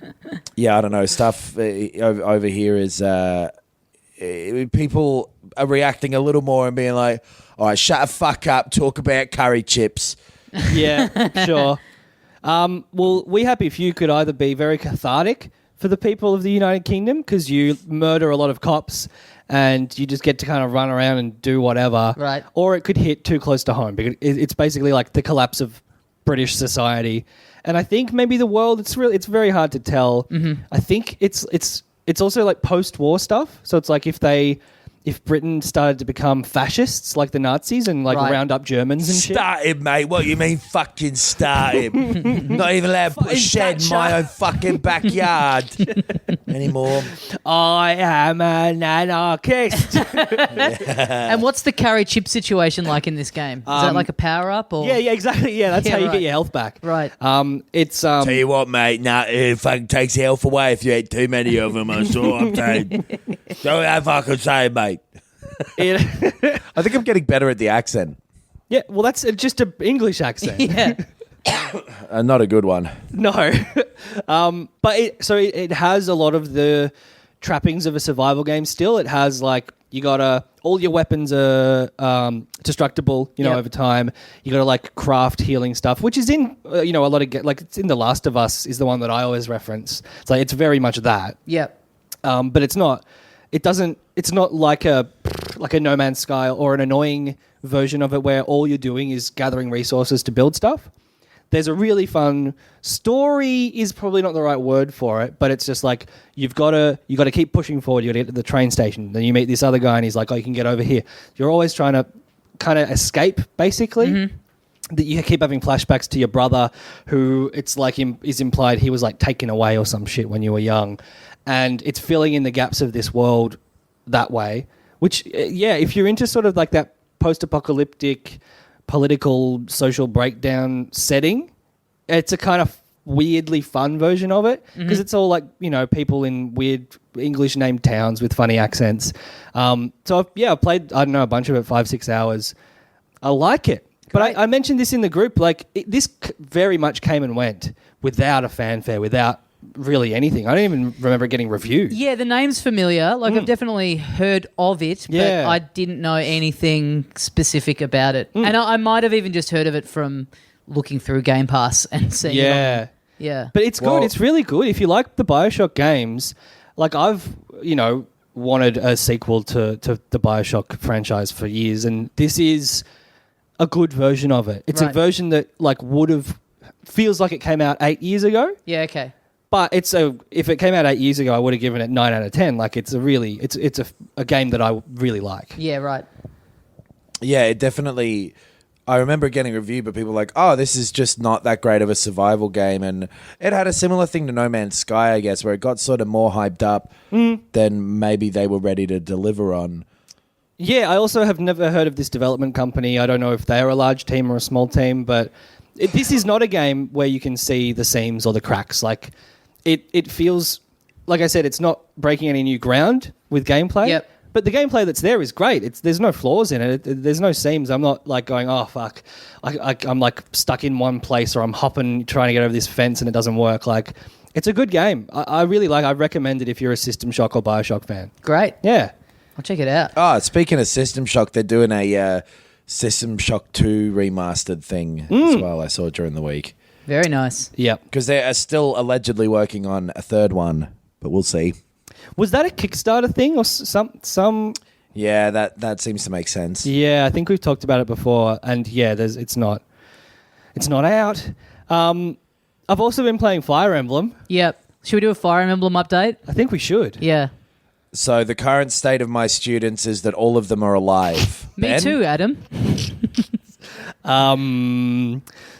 I don't know. Stuff over here is people are reacting a little more and being like, all right, shut the fuck up, talk about curry chips. Yeah, sure. Well, We Happy Few could either be very cathartic for the people of the United Kingdom because you murder a lot of cops and you just get to kind of run around and do whatever. Right. Or it could hit too close to home because it's basically like the collapse of British society. And I think maybe the world, it's very hard to tell. Mm-hmm. I think it's also like post-war stuff. So it's like if Britain started to become fascists like the Nazis and like round up Germans and shit. Start him, mate. What you mean fucking start him? Not even allowed to put a shed in my own fucking backyard anymore. I am an anarchist. And what's the carry chip situation like in this game? Is that like a power-up? Or? Yeah, exactly. Yeah, that's how you get your health back. Right. It's Tell you what, mate, it fucking takes your health away if you eat too many of them. That's all I'm saying. Don't have fucking say, mate. I think I'm getting better at the accent. Yeah, well, that's just an English accent. Yeah. Not a good one. No. But it has a lot of the trappings of a survival game still. It has like, all your weapons are destructible, over time. You got to like craft healing stuff, which is in, a lot of, like it's in The Last of Us is the one that I always reference. It's like, it's very much that. Yeah. But it's not like a No Man's Sky or an annoying version of it where all you're doing is gathering resources to build stuff. There's a really fun story is probably not the right word for it, but it's just like you got to keep pushing forward. You got to get to the train station. Then you meet this other guy and he's like, "Oh, you can get over here." You're always trying to kind of escape, basically. Mm-hmm. That you keep having flashbacks to your brother, who it's like is implied he was like taken away or some shit when you were young, and it's filling in the gaps of this world that way. Which, if you're into sort of like that post-apocalyptic political social breakdown setting, it's a kind of weirdly fun version of it because it's all like, people in weird English named towns with funny accents. I played, I don't know, a bunch of it, 5-6 hours. I like it. But I mentioned this in the group, like this very much came and went without a fanfare, without really anything. I don't even remember getting reviewed. Yeah, the name's familiar. Like I've definitely heard of it, but I didn't know anything specific about it. And I might have even just heard of it from looking through Game Pass and seeing it. Yeah. But it's good. It's really good. If you like the BioShock games, like I've, wanted a sequel to the BioShock franchise for years, and this is a good version of it. It's a version that like feels like it came out 8 years ago. Yeah, okay. But if it came out 8 years ago, I would have given it 9 out of 10. Like it's a game that I really like. Yeah, right. Yeah, it definitely. I remember getting a review, but people were like, "Oh, this is just not that great of a survival game," and it had a similar thing to No Man's Sky, I guess, where it got sort of more hyped up than maybe they were ready to deliver on. Yeah, I also have never heard of this development company. I don't know if they're a large team or a small team, but this is not a game where you can see the seams or the cracks. Like, it feels, like I said, it's not breaking any new ground with gameplay. Yep. But the gameplay that's there is great. There's no flaws in it. There's no seams. I'm not like going, oh, fuck. I'm like stuck in one place, or I'm hopping, trying to get over this fence and it doesn't work. Like, it's a good game. I really like it. I recommend it if you're a System Shock or Bioshock fan. Great. Yeah. I'll check it out. Oh, speaking of System Shock, they're doing a System Shock 2 remastered thing as well, I saw during the week. Very nice. Yeah. Because they are still allegedly working on a third one, but we'll see. Was that a Kickstarter thing or some? Yeah, that seems to make sense. Yeah, I think we've talked about it before, and yeah, it's not out. I've also been playing Fire Emblem. Yep. Should we do a Fire Emblem update? I think we should. Yeah. So the current state of my students is that all of them are alive. Me Ben? too, Adam.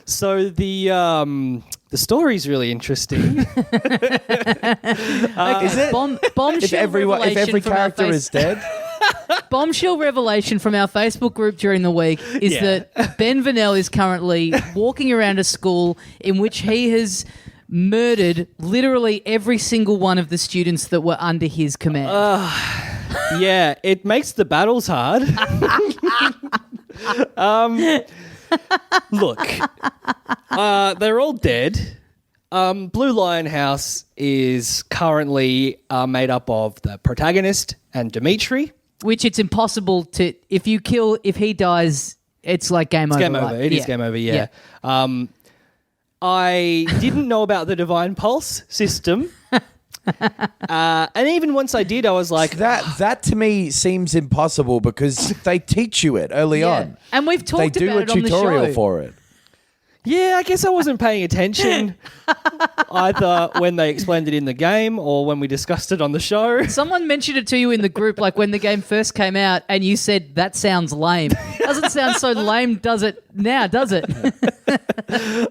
So the story's really interesting. Is it? Bombshell If every revelation from our character is dead? Bombshell revelation from our Facebook group during the week is that Ben Vanel is currently walking around a school in which he has murdered literally every single one of the students that were under his command. Yeah, it makes the battles hard. Look, they're all dead. Blue Lion House is currently made up of the protagonist and Dimitri. Which it's impossible to... If he dies, it's like game over. Game over. Right? It is game over, yeah. I didn't know about the Divine Pulse system. And even once I did, I was like... That to me seems impossible because they teach you it early on. And we've talked They do about a it on the show. tutorial for it. Yeah, I guess I wasn't paying attention either when they explained it in the game or when we discussed it on the show. Someone mentioned it to you in the group, like when the game first came out, and you said, that sounds lame. Doesn't sound so lame, does it now, does it?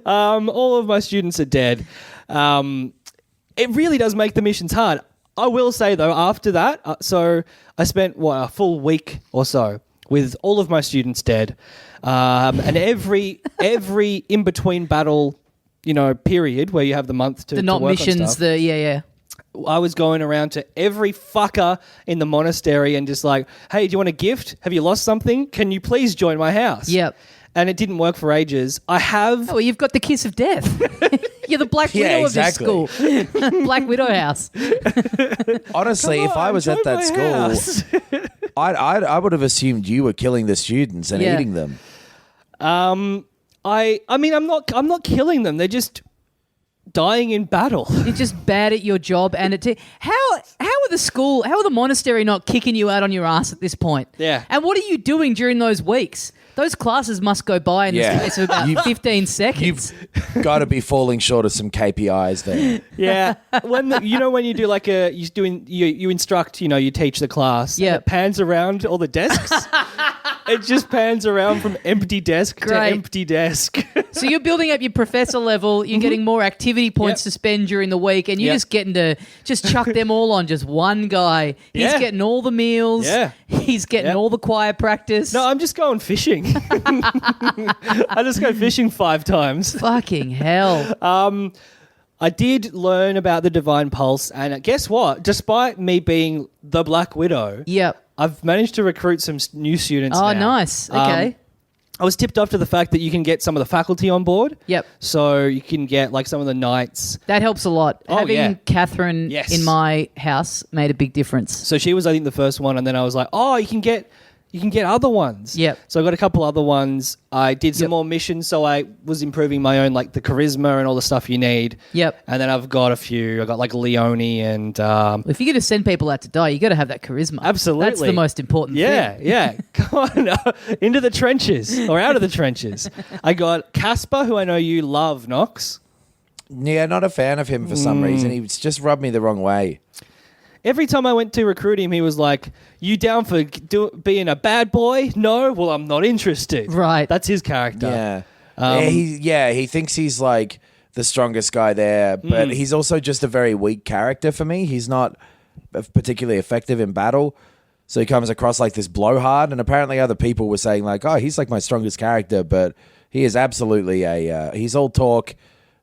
All of my students are dead. It really does make the missions hard. I will say, though, after that, so I spent, a full week or so with all of my students dead. And every in-between battle, period where you have the month to The not work missions, on stuff, I was going around to every fucker in the monastery and just like, hey, do you want a gift? Have you lost something? Can you please join my house? Yep. And it didn't work for ages. I have... Oh, well, you've got the kiss of death. You're the Black Widow of this school. Black Widow house. Honestly, if I was at that school, I would have assumed you were killing the students and eating them. I mean, I'm not killing them. They're just dying in battle. You're just bad at your job, and how are the monastery not kicking you out on your ass at this point? Yeah. And what are you doing during those weeks? Those classes must go by in the space of about 15 seconds. You've got to be falling short of some KPIs there. Yeah. When you do like you instruct, you teach the class. Yeah. And it pans around all the desks. It just pans around from empty desk to empty desk. So you're building up your professor level, you're getting more activity points to spend during the week, and you're just getting to just chuck them all on just one guy. He's getting all the meals. Yeah. He's getting all the choir practice. No, I'm just going fishing. I just go fishing 5 times. Fucking hell. I did learn about the Divine Pulse, and guess what? Despite me being the Black Widow, I've managed to recruit some new students now. Oh, nice. Okay. I was tipped off to the fact that you can get some of the faculty on board. Yep. So you can get like some of the knights. That helps a lot. Oh, Having Catherine Yes. in my house made a big difference. So she was, I think, the first one, and then I was like, oh, you can get other ones. Yep. So I got a couple other ones. I did some more missions, so I was improving my own, like the charisma and all the stuff you need. Yep. And then I've got a few. I got like Leone and... If you're going to send people out to die, you got to have that charisma. Absolutely. That's the most important thing. Yeah. Come on, into the trenches or out of the trenches. I got Casper, who I know you love, Knox. Yeah, not a fan of him for some reason. He's just rubbed me the wrong way. Every time I went to recruit him, he was like, "You down for being a bad boy? No? Well, I'm not interested." Right. That's his character. Yeah. He thinks he's like the strongest guy there, but he's also just a very weak character for me. He's not particularly effective in battle. So he comes across like this blowhard, and apparently other people were saying like, "Oh, he's like my strongest character," but he is absolutely he's all talk,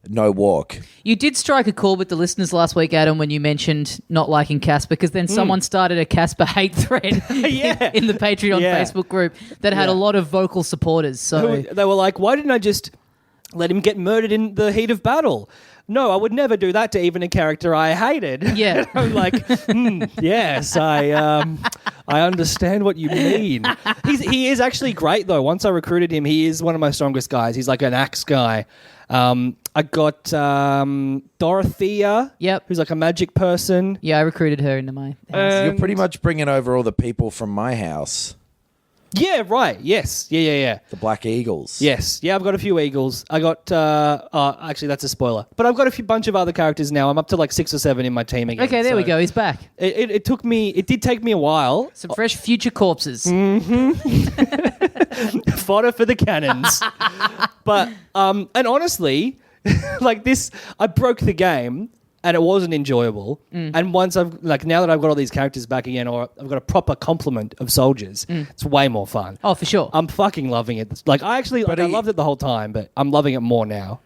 no walk. You did strike a chord with the listeners last week, Adam, when you mentioned not liking Casper, because then someone started a Casper hate thread in the Patreon Facebook group that had a lot of vocal supporters. So They were like, "Why didn't I just let him get murdered in the heat of battle?" No, I would never do that to even a character I hated. Yeah. I'm like, yes, I understand what you mean. He is actually great, though. Once I recruited him, he is one of my strongest guys. He's like an axe guy. I got Dorothea, who's like a magic person. yeah, I recruited her into my house. You're pretty much bringing over all the people from my house. Yeah, right. Yes. Yeah. The Black Eagles. Yes. Yeah, I've got a few Eagles. I got, actually, that's a spoiler. But I've got a bunch of other characters now. I'm up to like 6 or 7 in my team again. Okay, there we go. He's back. It did take me a while. Some fresh future corpses. Fodder for the cannons. But, and honestly, like this, I broke the game. And it wasn't enjoyable. And once now that I've got all these characters back again, or I've got a proper complement of soldiers, it's way more fun. Oh, for sure. I'm fucking loving it. Like I loved it the whole time, but I'm loving it more now.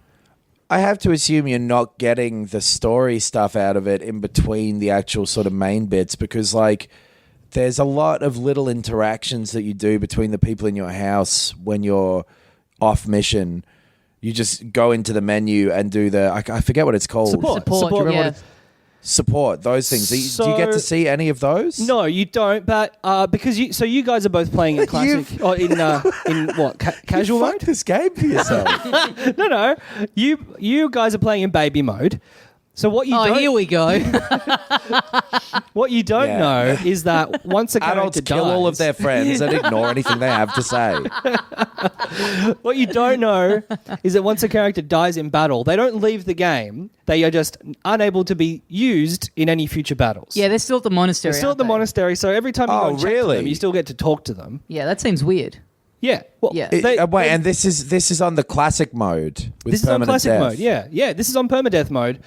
I have to assume you're not getting the story stuff out of it in between the actual sort of main bits, because like there's a lot of little interactions that you do between the people in your house when you're off mission. You just go into the menu and do I forget what it's called. Support, Do you remember yeah. what support, those things. Do you get to see any of those? No, you don't. But because you guys are both playing in classic or in what casual Fuck mode? this game for yourself. No. You guys are playing in baby mode. So what you here we go. what you don't know is that once a character adults dies, kill all of their friends and ignore anything they have to say. what you don't know is that once a character dies in battle, they don't leave the game. They are just unable to be used in any future battles. Yeah, they're still at the monastery. They're still at the monastery, so every time you go and chat to them, you still get to talk to them. Yeah, that seems weird. Yeah. Well, Yeah. Wait, and this is on the classic mode with this is on permanent classic death. mode. Yeah. This is on permadeath mode.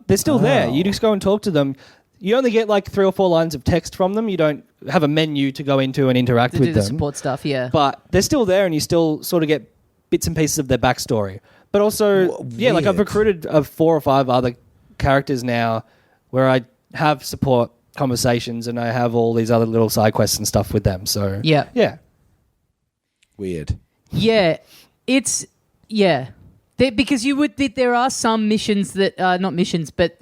They're still there. You just go and talk to them. You only get like 3 or 4 lines of text from them. You don't have a menu to go into and interact To with do the them. support stuff, yeah. But they're still there, and you still sort of get bits and pieces of their backstory. But also, like I've recruited 4 or 5 other characters now where I have support conversations and I have all these other little side quests and stuff with them. So yeah. Weird. Yeah, it's because there are some missions that not missions, but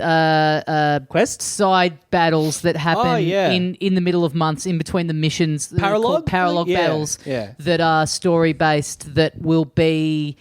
Quests? side battles that happen yeah. in the middle of months in between the missions. That are called paralogue Yeah, battles yeah. that are story based. That will be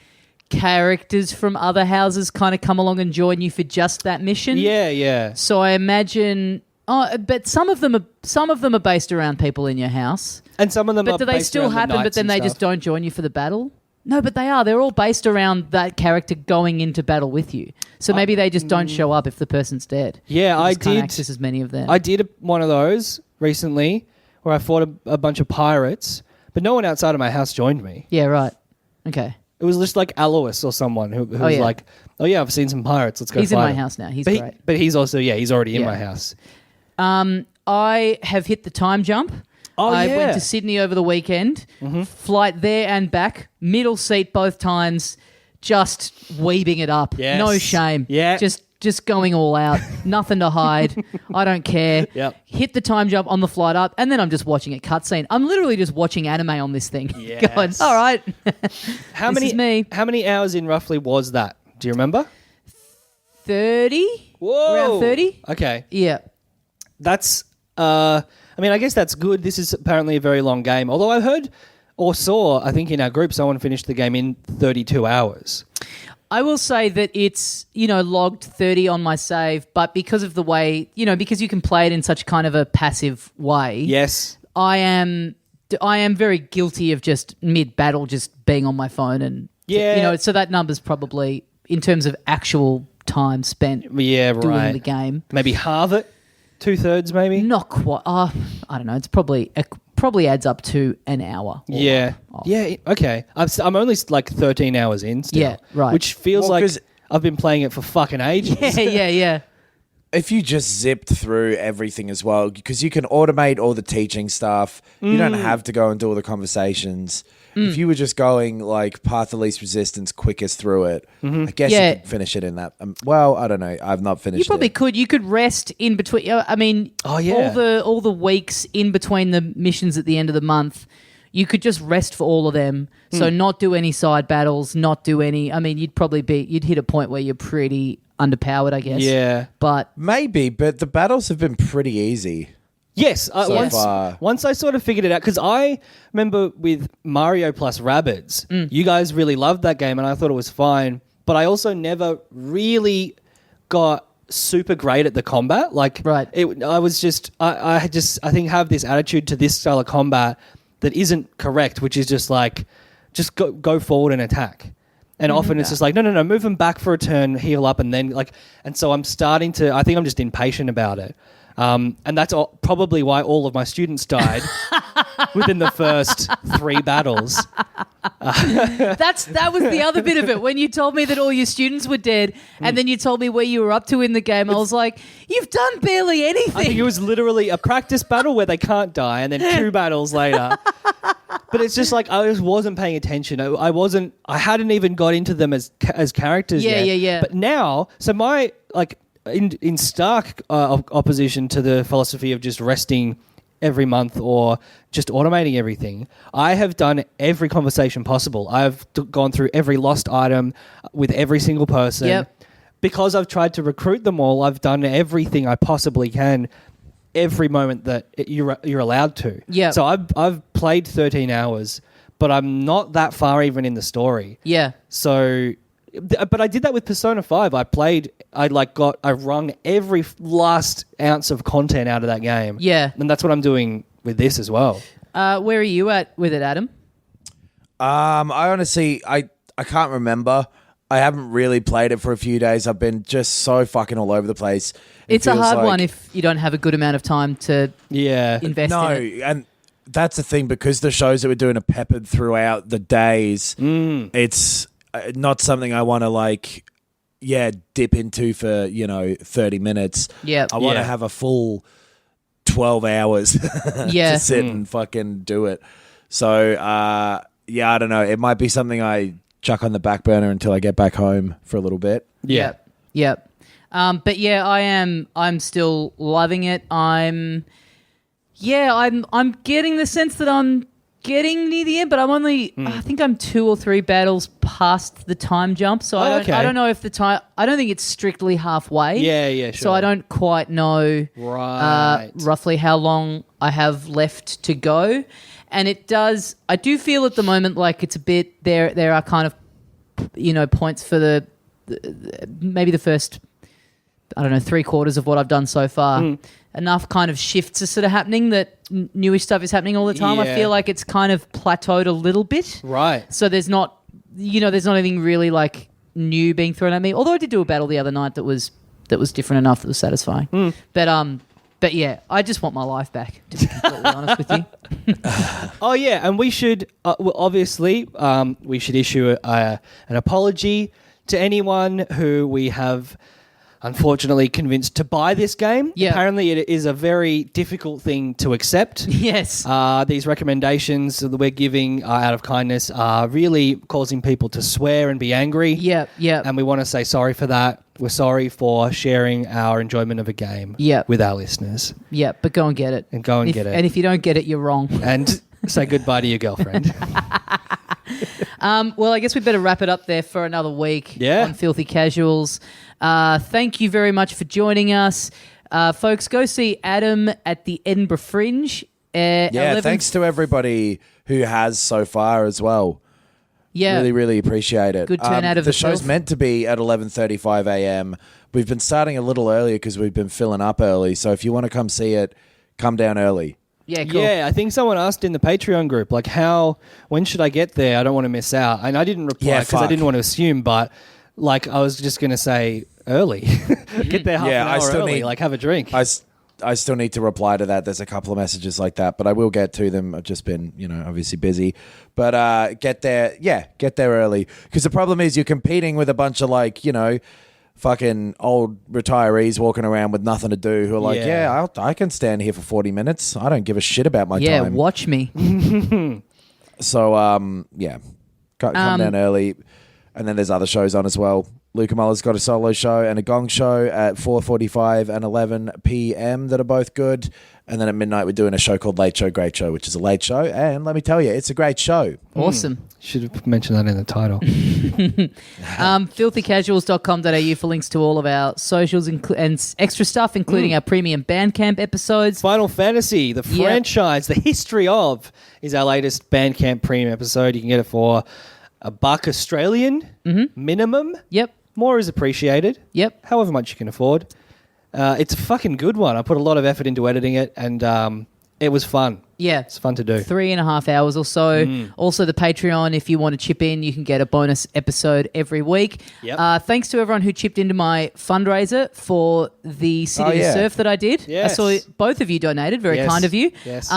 characters from other houses kind of come along and join you for just that mission. Yeah. So I imagine. Oh, but some of them are based around people in your house. And some of them But are do they based still around the happen, but knights then and they stuff. just don't join you for the battle? No, but they are. They're all based around that character going into battle with you. So maybe they just don't show up if the person's dead. Yeah, You I just can't did. access as many of them. I did one of those recently where I fought a bunch of pirates, but no one outside of my house joined me. Yeah, right. Okay. It was just like Alois or someone who was yeah. like, "Oh yeah, I've seen some pirates. Let's go." He's in fight my them." house now. He's but great. But he's also he's already in Yeah. my house. I have hit the time jump. Oh, I yeah. went to Sydney over the weekend. Flight there and back. Middle seat both times. Just weebing it up. Yes. No shame. Yeah. Just going all out. Nothing to hide. I don't care. Yep. Hit the time jump on the flight up, and then I'm just watching a cutscene. I'm literally just watching anime on this thing. Yes. Going, all right. How This many is me. How many hours in roughly was that? Do you remember? 30? Whoa. Around 30? Okay. Yeah. That's I mean, I guess that's good. This is apparently a very long game. Although I heard or saw, I think in our group, someone finished the game in 32 hours. I will say that it's, logged 30 on my save, but because of the way, because you can play it in such kind of a passive way. Yes. I am very guilty of just mid-battle just being on my phone and, Yeah. so that number's probably, in terms of actual time spent doing the game. Maybe halve it, 2/3 maybe. Not quite. I don't know. It's probably adds up to an hour. Yeah. Yeah. Okay. I'm only like 13 hours in still. Yeah. Right. Which feels like I've been playing it for fucking ages. Yeah. If you just zipped through everything as well, because you can automate all the teaching stuff, you don't have to go and do all the conversations. If you were just going like path of least resistance, quickest through it, I guess you could finish it in that. Well, I don't know. I've not finished. You probably could. You could rest in between. I mean, all the weeks in between the missions at the end of the month, you could just rest for all of them. So not do any side battles, not do any. I mean, you'd hit a point where you're pretty underpowered, I guess. Yeah, but the battles have been pretty easy. Yes, once I sort of figured it out, because I remember with Mario plus Rabbids, you guys really loved that game, and I thought it was fine. But I also never really got super great at the combat. Like, I think have this attitude to this style of combat that isn't correct, which is just like, just go forward and attack. And often it's just like, no, move them back for a turn, heal up, and then like, and so I'm starting to. I think I'm just impatient about it. And that's probably why all of my students died within the first 3 battles. That was the other bit of it. When you told me that all your students were dead and then you told me where you were up to in the game, I was like, you've done barely anything. I think it was literally a practice battle where they can't die and then 2 battles later. But it's just like I just wasn't paying attention. I hadn't even got into them as characters yet. Yeah. But now, so my in stark opposition to the philosophy of just resting every month or just automating everything, I have done every conversation possible. I've gone through every lost item with every single person. Yep. Because I've tried to recruit them all, I've done everything I possibly can every moment that you're allowed to. Yeah. So I've played 13 hours, but I'm not that far even in the story. Yeah. So, but I did that with Persona 5. I wrung every last ounce of content out of that game. Yeah. And that's what I'm doing with this as well. Where are you at with it, Adam? I honestly, I can't remember. I haven't really played it for a few days. I've been just so fucking all over the place. It's a hard one if you don't have a good amount of time to invest in it. No, and that's the thing, because the shows that we're doing are peppered throughout the days. It's not something I want to dip into for 30 minutes. Yeah, I want to have a full 12 hours to sit and fucking do it. So I don't know. It might be something I chuck on the back burner until I get back home for a little bit. Yep. But yeah, I'm still loving it. I'm getting the sense that I'm getting near the end, but I'm only I think I'm 2 or 3 battles past the time jump. So I don't know if the time. I don't think it's strictly halfway. Yeah, sure. So I don't quite know roughly how long I have left to go. And I do feel at the moment like it's a bit, there are kind of, points for the maybe the first, 3/4 of what I've done so far. Enough kind of shifts are sort of happening that newish stuff is happening all the time. Yeah. I feel like it's kind of plateaued a little bit. Right. So there's not anything really like new being thrown at me. Although I did do a battle the other night that was different enough, that was satisfying. But yeah, I just want my life back, to be completely honest with you. Oh yeah, and we should obviously we should issue an apology to anyone who we have unfortunately convinced to buy this game. Yeah. Apparently it is a very difficult thing to accept. Yes. These recommendations that we're giving out of kindness are really causing people to swear and be angry. Yeah. And we want to say sorry for that. We're sorry for sharing our enjoyment of a game with our listeners. Yeah, but go and get it. And if you don't get it, you're wrong. And say goodbye to your girlfriend. Well, I guess we better wrap it up there for another week on Filthy Casuals. Thank you very much for joining us. Folks, go see Adam at the Edinburgh Fringe. Thanks to everybody who has so far as well. Yeah. Really, really appreciate it. Good turnout of the show's meant to be at 11:35 a.m. We've been starting a little earlier because we've been filling up early. So if you want to come see it, come down early. Yeah, cool. Yeah, I think someone asked in the Patreon group, like, when should I get there? I don't want to miss out. And I didn't reply because I didn't want to assume, but like I was just going to say, early. Get there half Yeah, an I hour still early. need- Like, have a drink. I still need to reply to that. There's a couple of messages like that, but I will get to them. I've just been, obviously busy. But get there early. Because the problem is you're competing with a bunch of fucking old retirees walking around with nothing to do who are like, I can stand here for 40 minutes. I don't give a shit about my Yeah, time. watch me. So, come down early. And then there's other shows on as well. Luca Muller's got a solo show and a gong show at 4:45 and 11 p.m. that are both good. And then at midnight, we're doing a show called Late Show, Great Show, which is a late show. And let me tell you, it's a great show. Awesome. Should have mentioned that in the title. Filthycasuals.com.au for links to all of our socials and extra stuff, including our premium Bandcamp episodes. Final Fantasy, the franchise, the history of, is our latest Bandcamp premium episode. You can get it for $1 Australian minimum. Yep. More is appreciated. Yep. However much you can afford. It's a fucking good one. I put a lot of effort into editing it, and it was fun. Yeah. It's fun to do. 3.5 hours or so. Also, the Patreon, if you want to chip in, you can get a bonus episode every week. Yep. Thanks to everyone who chipped into my fundraiser for the City of Surf that I did. Yes. I saw both of you donated. Very kind of you. Yes.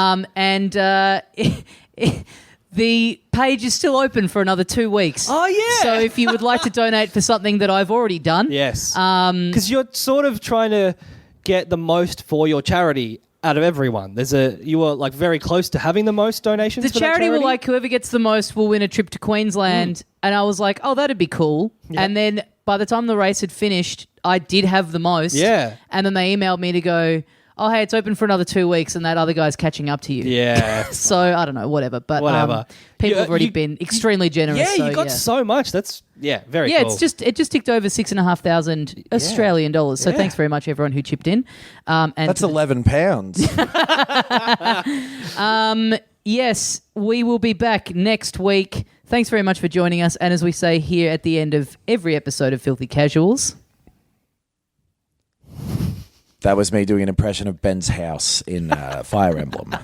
The page is still open for another 2 weeks. Oh, yeah. So if you would like to donate for something that I've already done. Yes. Because you're sort of trying to get the most for your charity out of everyone. You were like very close to having the most donations. The for that charity were like, whoever gets the most will win a trip to Queensland. And I was like, oh, that'd be cool. Yep. And then by the time the race had finished, I did have the most. Yeah. And then they emailed me to go, oh, hey, it's open for another 2 weeks and that other guy's catching up to you. Yeah. So, I don't know, whatever. But Whatever. People have already been extremely generous. Yeah, you got so much. That's, very cool. it just ticked over 6,500 Australian dollars. So thanks very much, everyone who chipped in. And That's £11. Yes, we will be back next week. Thanks very much for joining us. And as we say here at the end of every episode of Filthy Casuals... That was me doing an impression of Ben's house in Fire Emblem.